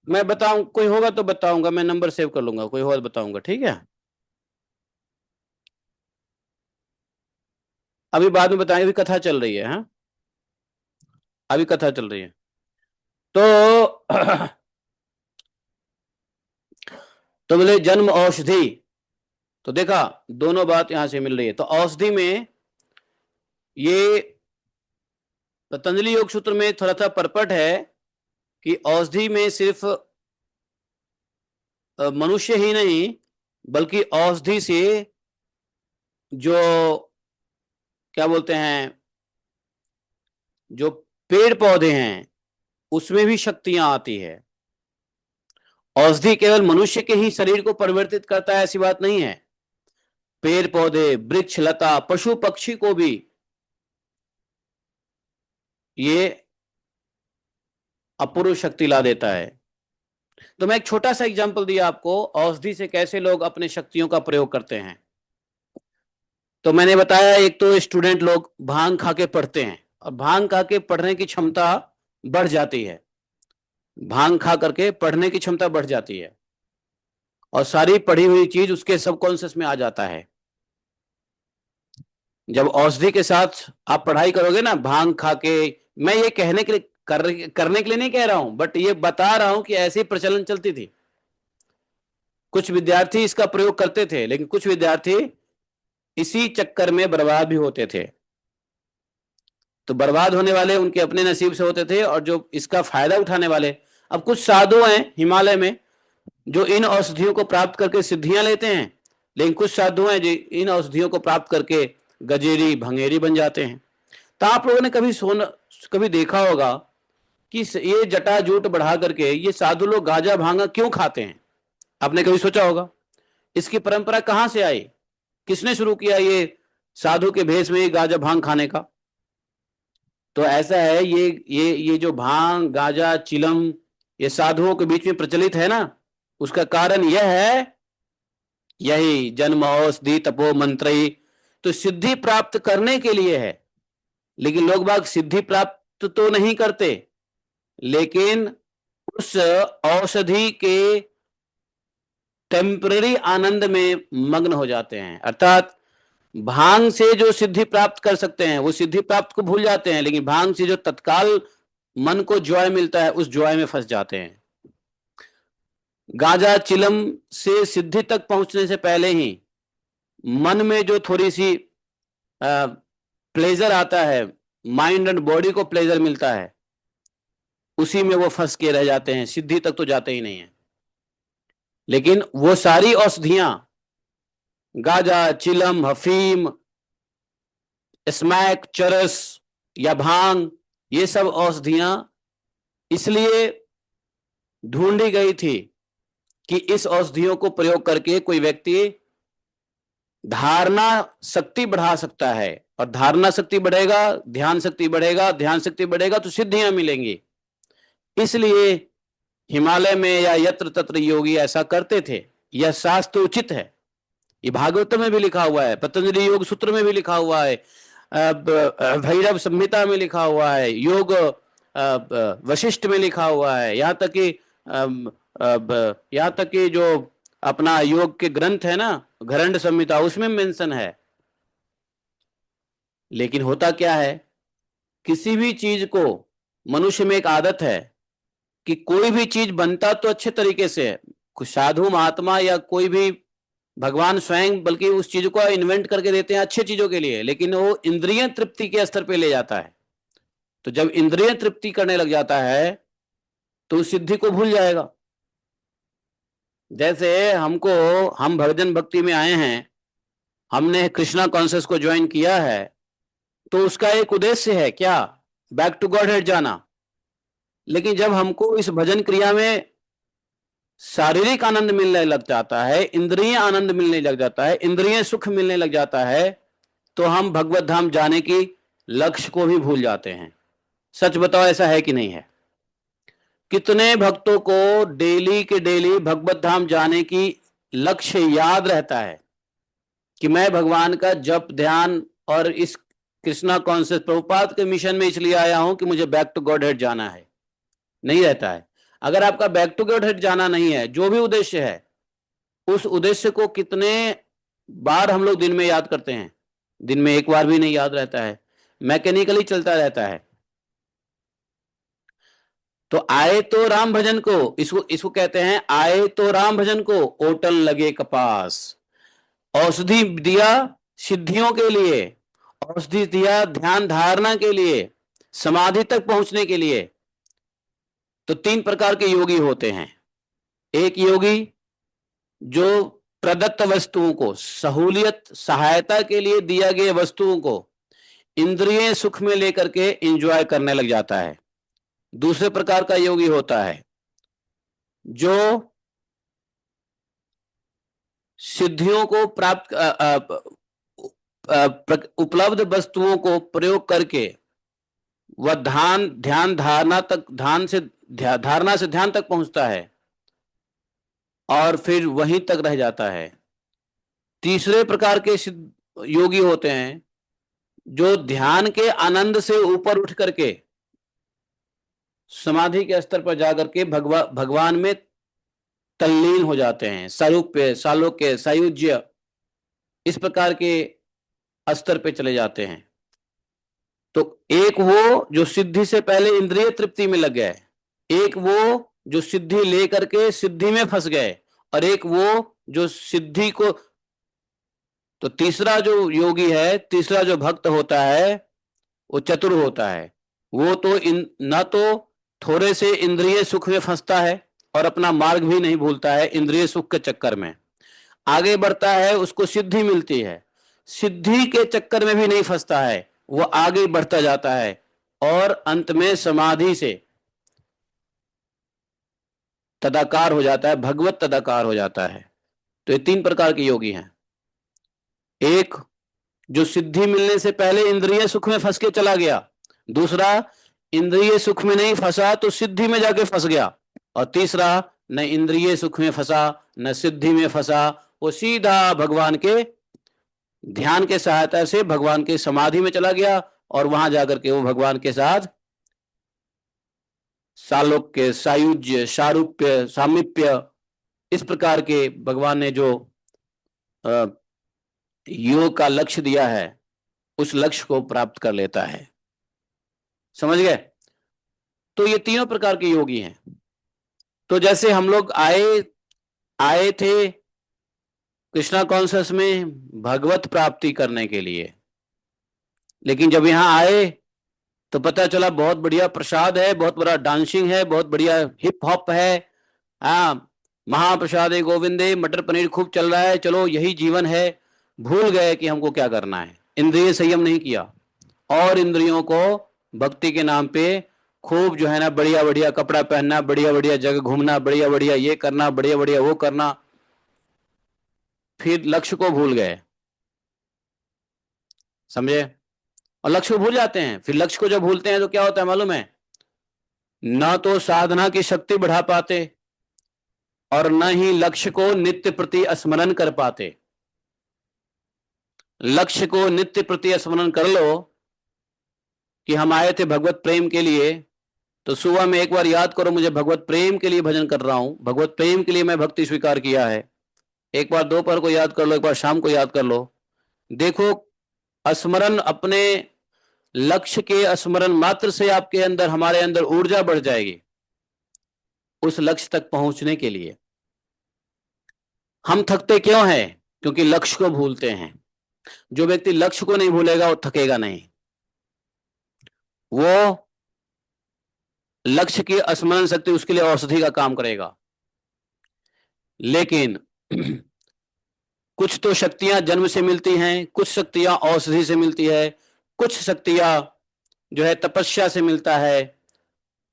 S1: मैं बताऊं, कोई होगा तो बताऊंगा, मैं नंबर सेव कर लूंगा, कोई होगा तो बताऊंगा, ठीक है? अभी बाद में बताएंगे, अभी कथा चल रही है। हाँ, अभी कथा चल रही है। तो तो बोले जन्म औषधि, तो देखा दोनों बात यहां से मिल रही है। तो औषधि में ये पतंजलि योग सूत्र में थोड़ा सा परपट है कि औषधि में सिर्फ मनुष्य ही नहीं बल्कि औषधि से जो क्या बोलते हैं, जो पेड़ पौधे हैं उसमें भी शक्तियां आती है। औषधि केवल मनुष्य के ही शरीर को परिवर्तित करता है ऐसी बात नहीं है, पेड़ पौधे वृक्ष लता पशु पक्षी को भी ये अपूर्व शक्ति ला देता है। तो मैं एक छोटा सा एग्जांपल दिया आपको औषधि से कैसे लोग अपने शक्तियों का प्रयोग करते हैं। तो मैंने बताया एक तो स्टूडेंट लोग भांग खा के पढ़ते हैं और भांग खा के पढ़ने की क्षमता बढ़ जाती है, भांग खा करके पढ़ने की क्षमता बढ़ जाती है और सारी पढ़ी हुई चीज उसके सबकॉन्शियस में आ जाता है। जब औषधि के साथ आप पढ़ाई करोगे ना भांग खा के, मैं ये कहने के लिए करने के लिए नहीं कह रहा हूं बट ये बता रहा हूं कि ऐसी प्रचलन चलती थी। कुछ विद्यार्थी इसका प्रयोग करते थे लेकिन कुछ विद्यार्थी इसी चक्कर में बर्बाद भी होते थे। तो बर्बाद होने वाले उनके अपने नसीब से होते थे और जो इसका फायदा उठाने वाले, अब कुछ साधु हैं हिमालय में जो इन औषधियों को प्राप्त करके सिद्धियां लेते हैं, लेकिन कुछ साधु हैं जो इन औषधियों को प्राप्त करके गजेरी भंगेरी बन जाते हैं। तो आप लोगों ने कभी देखा होगा कि ये जटा जूट बढ़ा करके ये साधु लोग गांजा भांगा क्यों खाते हैं? आपने कभी सोचा होगा इसकी परंपरा कहां से आई, किसने शुरू किया ये साधु के भेष में गांजा भांग खाने का? तो ऐसा है ये जो भांग गांजा चिलम ये साधुओं के बीच में प्रचलित है ना, उसका कारण यह है यही जन्म औषधि तपो मंत्र, तो सिद्धि प्राप्त करने के लिए है। लेकिन लोग बाग सिद्धि प्राप्त तो नहीं करते लेकिन उस औषधि के टेम्पररी आनंद में मग्न हो जाते हैं, अर्थात भांग से जो सिद्धि प्राप्त कर सकते हैं वो सिद्धि प्राप्त को भूल जाते हैं, लेकिन भांग से जो तत्काल मन को जॉय मिलता है उस जॉय में फंस जाते हैं। गांजा चिलम से सिद्धि तक पहुंचने से पहले ही मन में जो थोड़ी सी प्लेजर आता है, माइंड एंड बॉडी को प्लेजर मिलता है, उसी में वो फंस के रह जाते हैं, सिद्धि तक तो जाते ही नहीं है। लेकिन वो सारी औषधियां गांजा चिलम अफीम स्मैक चरस या भांग ये सब औषधियां इसलिए ढूंढी गई थी कि इस औषधियों को प्रयोग करके कोई व्यक्ति धारणा शक्ति बढ़ा सकता है और धारणा शक्ति बढ़ेगा ध्यान शक्ति बढ़ेगा, ध्यान शक्ति बढ़ेगा तो सिद्धियां मिलेंगी। इसलिए हिमालय में या यत्र तत्र योगी ऐसा करते थे, यह शास्त्र उचित है, ये भागवत में भी लिखा हुआ है, पतंजलि योग सूत्र में भी लिखा हुआ है, भैरव संहिता में लिखा हुआ है, योग वशिष्ठ में लिखा हुआ है, यहाँ तक कि जो अपना योग के ग्रंथ है ना घरंड संहिता उसमें मेंशन है। लेकिन होता क्या है, किसी भी चीज को मनुष्य में एक आदत है कि कोई भी चीज बनता तो अच्छे तरीके से है, कुछ साधु महात्मा या कोई भी भगवान स्वयं बल्कि उस चीज को इन्वेंट करके देते हैं अच्छे चीजों के लिए, लेकिन वो इंद्रिय तृप्ति के स्तर पे ले जाता है। तो जब इंद्रिय तृप्ति करने लग जाता है तो उस सिद्धि को भूल जाएगा। जैसे हम भजन भक्ति में आए हैं, हमने कृष्णा कॉन्शियस को ज्वाइन किया है तो उसका एक उद्देश्य है क्या, बैक टू गॉड हेड जाना। लेकिन जब हमको इस भजन क्रिया में शारीरिक आनंद मिलने लग जाता है, इंद्रिय आनंद मिलने लग जाता है, इंद्रिय सुख मिलने लग जाता है, तो हम भगवत धाम जाने की लक्ष्य को भी भूल जाते हैं। सच बताओ ऐसा है कि नहीं है? कितने भक्तों को डेली के डेली भगवत धाम जाने की लक्ष्य याद रहता है कि मैं भगवान का जप ध्यान और इस कृष्णा कॉन्शियस प्रभुपाद के मिशन में इसलिए आया हूं कि मुझे बैक टू गॉड हेड जाना है? नहीं रहता है। अगर आपका बैक टू गॉड हेड जाना नहीं है, जो भी उद्देश्य है, उस उद्देश्य को कितने बार हम लोग दिन में याद करते हैं? दिन में एक बार भी नहीं याद रहता है, मैकेनिकली चलता रहता है। तो आए तो राम भजन को, इसको इसको कहते हैं आए तो राम भजन को ओटल लगे कपास। औषधि दिया सिद्धियों के लिए, औषधि दिया ध्यान धारणा के लिए, समाधि तक पहुंचने के लिए। तो तीन प्रकार के योगी होते हैं। एक योगी जो प्रदत्त वस्तुओं को, सहूलियत सहायता के लिए दिया गए वस्तुओं को इंद्रिय सुख में लेकर के एंजॉय करने लग जाता है। दूसरे प्रकार का योगी होता है जो सिद्धियों को प्राप्त उपलब्ध वस्तुओं को प्रयोग करके वह ध्यान धारणा तक, धारणा से ध्यान तक पहुंचता है और फिर वहीं तक रह जाता है। तीसरे प्रकार के योगी होते हैं जो ध्यान के आनंद से ऊपर उठ करके समाधि के स्तर पर जाकर के भगवान में तल्लीन हो जाते हैं, सारूप्य, सालोक्य, सायुज्य, इस प्रकार के स्तर पे चले जाते हैं। तो एक वो जो सिद्धि से पहले इंद्रिय तृप्ति में लग गए, एक वो जो सिद्धि लेकर के सिद्धि में फंस गए, और एक वो जो सिद्धि को। तो तीसरा जो योगी है, तीसरा जो भक्त होता है वो चतुर होता है। वो तो न तो थोड़े से इंद्रिय सुख में फंसता है और अपना मार्ग भी नहीं भूलता है इंद्रिय सुख के चक्कर में, आगे बढ़ता है, उसको सिद्धि मिलती है, सिद्धि के चक्कर में भी नहीं फंसता है, वो आगे बढ़ता जाता है और अंत में समाधि से तदाकार हो जाता है, भगवत तदाकार हो जाता है। तो ये तीन प्रकार के योगी हैं। एक जो सिद्धि मिलने से पहले इंद्रिय सुख में फंस के चला गया, दूसरा इंद्रिय सुख में नहीं फंसा तो सिद्धि में जाके फंस गया, और तीसरा न इंद्रिय सुख में फंसा न सिद्धि में फंसा, वो सीधा भगवान के ध्यान के सहायता से भगवान के समाधि में चला गया और वहां जाकर के वो भगवान के साथ सालोक्य, सायुज्य, सारूप्य, सामीप्य, इस प्रकार के भगवान ने जो योग का लक्ष्य दिया है उस लक्ष्य को प्राप्त कर लेता है। समझ गए? तो ये तीनों प्रकार के योगी हैं। तो जैसे हम लोग आए थे कृष्णा कॉन्शस में भगवत प्राप्ति करने के लिए, लेकिन जब यहां आए तो पता चला बहुत बढ़िया प्रसाद है, बहुत बड़ा डांसिंग है, बहुत बढ़िया हिप हॉप है, महाप्रसाद गोविंदे, मटर पनीर खूब चल रहा है, चलो यही जीवन है। भूल गए कि हमको क्या करना है, इंद्रिय संयम नहीं किया और इंद्रियों को भक्ति के नाम पे खूब जो है ना बढ़िया बढ़िया कपड़ा पहनना, बढ़िया बढ़िया जगह घूमना, बढ़िया बढ़िया ये करना, बढ़िया बढ़िया वो करना, फिर लक्ष्य को भूल गए। समझे? और लक्ष्य को भूल जाते हैं। फिर लक्ष्य को जब भूलते हैं तो क्या होता है मालूम है? न तो साधना की शक्ति बढ़ा पाते और न ही लक्ष्य को नित्य प्रति स्मरण कर पाते। लक्ष्य को नित्य प्रति स्मरण कर लो कि हम आए थे भगवत प्रेम के लिए, तो सुबह में एक बार याद करो मुझे भगवत प्रेम के लिए भजन कर रहा हूं, भगवत प्रेम के लिए मैं भक्ति स्वीकार किया है। एक बार दोपहर को याद कर लो, एक बार शाम को याद कर लो। देखो, स्मरण, अपने लक्ष्य के स्मरण मात्र से आपके अंदर, हमारे अंदर ऊर्जा बढ़ जाएगी उस लक्ष्य तक पहुंचने के लिए। हम थकते क्यों हैं? क्योंकि लक्ष्य को भूलते हैं। जो व्यक्ति लक्ष्य को नहीं भूलेगा वो थकेगा नहीं, वो लक्ष्य की स्मरण शक्ति उसके लिए औषधि का काम करेगा। लेकिन कुछ तो शक्तियां जन्म से मिलती हैं, कुछ शक्तियां औषधि से मिलती है, कुछ शक्तियां जो है तपस्या से मिलता है,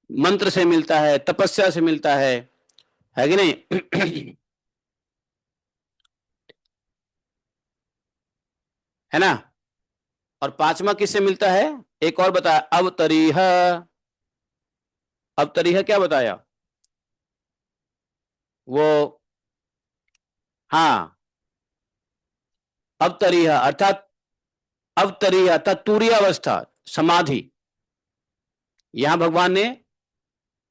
S1: मंत्र से मिलता है, तपस्या से मिलता है कि नहीं? है ना? और पांचवा किससे मिलता है? एक और बताया, अवतरीह। अवतरीह क्या बताया? वो, हाँ, अवतरीह अर्थात, अवतरीह अर्थात तुरीयावस्था, समाधि। यहां भगवान ने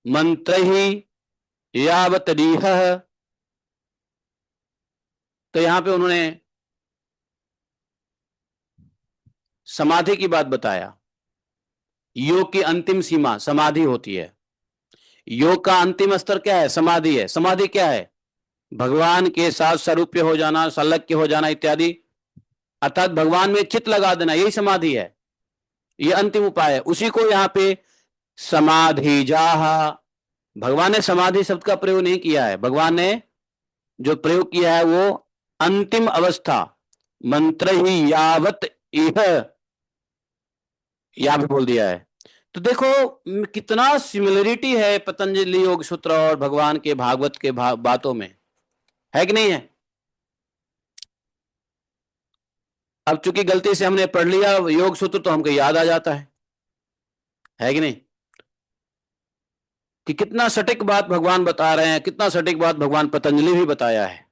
S1: मंत्र ही यावतरीह, तो यहां पे उन्होंने समाधि की बात बताया। योग की अंतिम सीमा समाधि होती है। योग का अंतिम स्तर क्या है? समाधि है। समाधि क्या है? भगवान के साथ सारूप्य हो जाना, संलग्न हो जाना इत्यादि, अर्थात भगवान में चित्त लगा देना, यही समाधि है। ये अंतिम उपाय है। उसी को यहाँ पे समाधि जाहा, भगवान ने समाधि शब्द का प्रयोग नहीं किया है। भगवान ने जो प्रयोग किया है वो अंतिम अवस्था, मंत्र ही यावत इह, यहां पे बोल दिया है। तो देखो कितना सिमिलरिटी है पतंजलि योग सूत्र और भगवान के भागवत के बातों में, है कि नहीं है? अब चूंकि गलती से हमने पढ़ लिया योग सूत्र तो हमको याद आ जाता है कि नहीं? कि कितना सटीक बात भगवान बता रहे हैं, कितना सटीक बात भगवान पतंजलि भी बताया है।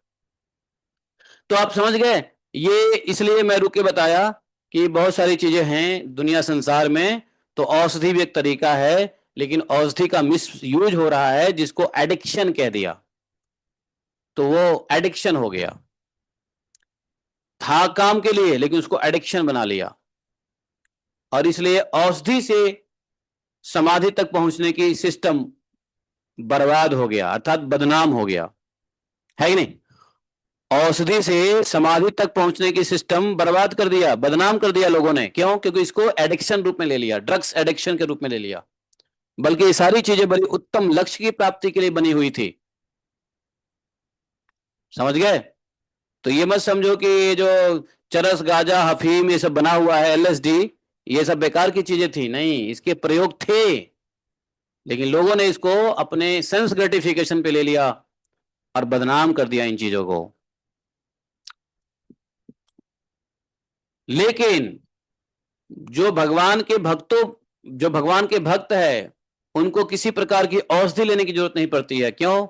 S1: तो आप समझ गए, ये इसलिए मैं रुक के बताया कि बहुत सारी चीजें हैं दुनिया संसार में, तो औषधि भी एक तरीका है, लेकिन औषधि का मिस यूज हो रहा है, जिसको एडिक्शन कह दिया, तो वो एडिक्शन हो गया। था काम के लिए लेकिन उसको एडिक्शन बना लिया, और इसलिए औषधि से समाधि तक पहुंचने की सिस्टम बर्बाद हो गया, अर्थात बदनाम हो गया, है कि नहीं? औषधि से समाधि तक पहुंचने की सिस्टम बर्बाद कर दिया, बदनाम कर दिया लोगों ने। क्यों? क्योंकि इसको एडिक्शन रूप में ले लिया, ड्रग्स एडिक्शन के रूप में ले लिया। बल्कि ये सारी चीजें बड़ी उत्तम लक्ष्य की प्राप्ति के लिए बनी हुई थी। समझ गए? तो ये मत समझो कि ये जो चरस गांजा अफीम ये सब बना हुआ है, एलएसडी, ये सब बेकार की चीजें थी, नहीं, इसके प्रयोग थे, लेकिन लोगों ने इसको अपने सेंस ग्रेटिफिकेशन पे ले लिया और बदनाम कर दिया इन चीजों को। लेकिन जो भगवान के भक्त है, उनको किसी प्रकार की औषधि लेने की जरूरत नहीं पड़ती है। क्यों?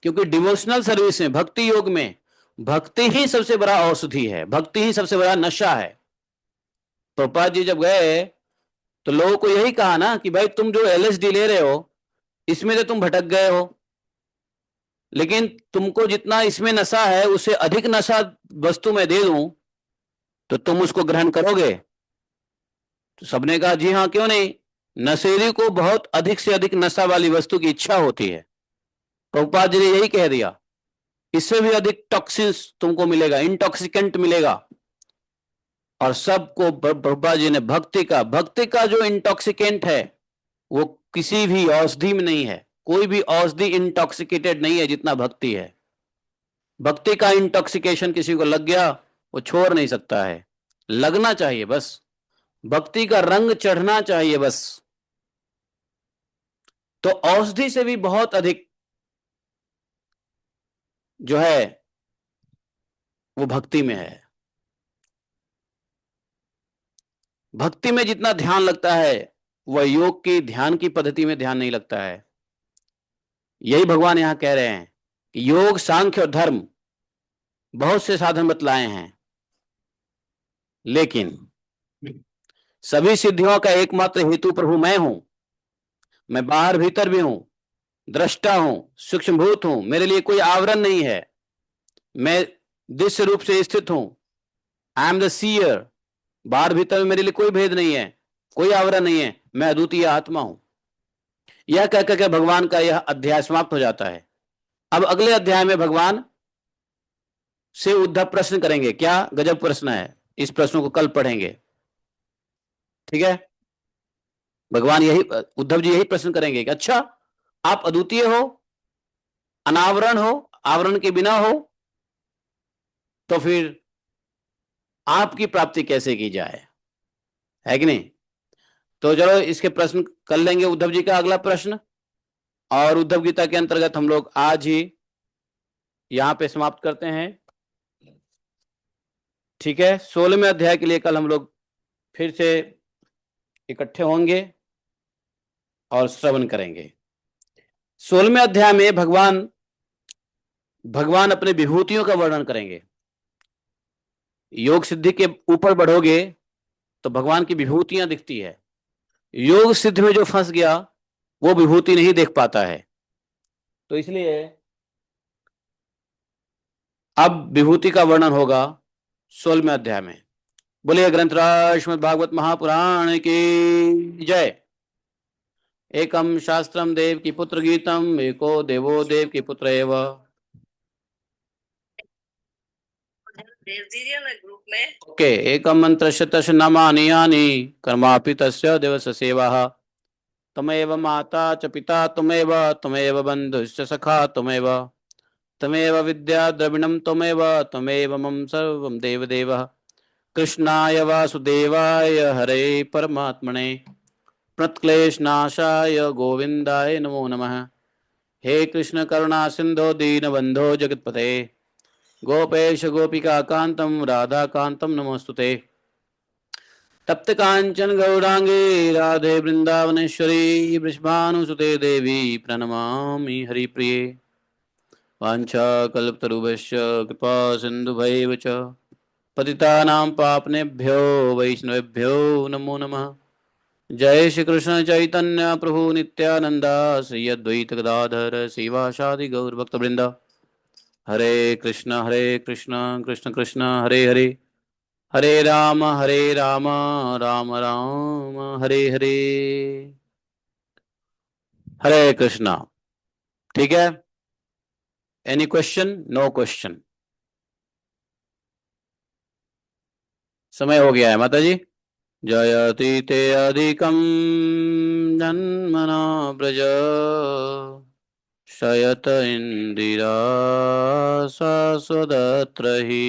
S1: क्योंकि डिवोशनल सर्विस में, भक्ति योग में, भक्ति ही सबसे बड़ा औषधि है, भक्ति ही सबसे बड़ा नशा है। प्रभुपाद जी जब गए तो लोगों को यही कहा ना कि भाई तुम जो एलएसडी ले रहे हो इसमें तो तुम भटक गए हो, लेकिन तुमको जितना इसमें नशा है उससे अधिक नशा वस्तु में दे दूं तो तुम उसको ग्रहण करोगे? तो सबने कहा जी हाँ, क्यों नहीं। नशेड़ी को बहुत अधिक से अधिक नशा वाली वस्तु की इच्छा होती है। प्रभुपाद जी ने यही कह दिया, इससे भी अधिक टॉक्सिन्स तुमको मिलेगा, इंटॉक्सिकेंट मिलेगा। और सबको प्रभुपाद जी ने भक्ति का जो इंटॉक्सिकेंट है वो किसी भी औषधि में नहीं है। कोई भी औषधि इंटॉक्सिकेटेड नहीं है जितना भक्ति है। भक्ति का इंटॉक्सिकेशन किसी को लग गया वो छोड़ नहीं सकता है, लगना चाहिए बस, भक्ति का रंग चढ़ना चाहिए बस। तो औषधि से भी बहुत अधिक जो है वो भक्ति में है। भक्ति में जितना ध्यान लगता है वह योग की ध्यान की पद्धति में ध्यान नहीं लगता है। यही भगवान यहां कह रहे हैं कि योग सांख्य और धर्म बहुत से साधन बतलाए हैं, लेकिन सभी सिद्धियों का एकमात्र हेतु प्रभु मैं हूं। मैं बाहर भीतर भी हूं, दृष्टा हूं, सूक्ष्मभूत हूं, मेरे लिए कोई आवरण नहीं है। मैं दृश्य रूप से स्थित हूं, आई एम द सीयर। बाहर भीतर में मेरे लिए कोई भेद नहीं है, कोई आवरण नहीं है, मैं अद्वितीय आत्मा हूं। यह कहकर के भगवान का यह अध्याय समाप्त हो जाता है। अब अगले अध्याय में भगवान से उद्धव प्रश्न करेंगे। क्या गजब प्रश्न है, इस प्रश्न को कल पढ़ेंगे, ठीक है? भगवान यही, उद्धव जी यही प्रश्न करेंगे कि अच्छा आप अद्वितीय हो, अनावरण हो, आवरण के बिना हो, तो फिर आपकी प्राप्ति कैसे की जाए, है कि नहीं? तो चलो इसके प्रश्न कर लेंगे उद्धव जी का अगला प्रश्न, और उद्धव गीता के अंतर्गत हम लोग आज ही यहां पे समाप्त करते हैं, ठीक है? 16वें अध्याय के लिए कल हम लोग फिर से इकट्ठे होंगे और श्रवण करेंगे। 16वें अध्याय में भगवान अपने विभूतियों का वर्णन करेंगे। योग सिद्धि के ऊपर बढ़ोगे तो भगवान की विभूतियां दिखती है। योग सिद्धि में जो फंस गया वो विभूति नहीं देख पाता है, तो इसलिए अब विभूति का वर्णन होगा 16वें अध्याय में। बोलिए ग्रंथराज श्रीमद् भागवत महापुराण की जय। एकम शास्त्रम देव की पुत्र गीतम एको देवो देव की पुत्र एव।
S2: भेज दीजिए ना ग्रुप में।
S1: ओके। एकम मंत्रस्य तस्य नामानि यानि कर्मापि तस्य देवस्य सेवा। तमेव माता च पिता त्वमेव त्वमेव बन्धुश्च सखा त्वमेव त्वमेव विद्या द्रविणं त्वमेव त्वमेव मम सर्वं देवदेवः। कृष्णाय वासुदेवाय हरे परमात्मने प्रणतक्लेशनाशाय गोविन्दाय नमो नमः। हे कृष्ण करुणा सिंधो दीनबंधो जगत्पते गोपेश गोपिका कांतम राधा कांतम नमोस्तुते। तप्त कांचन गौरांगे राधे वृंदावनेश्वरी वृषभानुसुते देवी प्रणमामि हरिप्रिये। वाञ्छाकल्पतरुभ्यश्च कृपा सिन्धुभैव च पतितानां पावनेभ्यो वैष्णवेभ्यो नमो नमः। जय श्री कृष्ण चैतन्य प्रभु नित्यानंद श्री अद्वैत गदाधर श्रीवासादि गौर भक्तवृंद। हरे कृष्ण कृष्ण कृष्ण हरे हरे हरे राम राम राम हरे हरे। हरे कृष्णा। ठीक है। Any question? No question. समय हो गया है माता जी। जयति ते अधिकं जन्मना व्रज शयत इंदिरा शाश्वतत्र हि।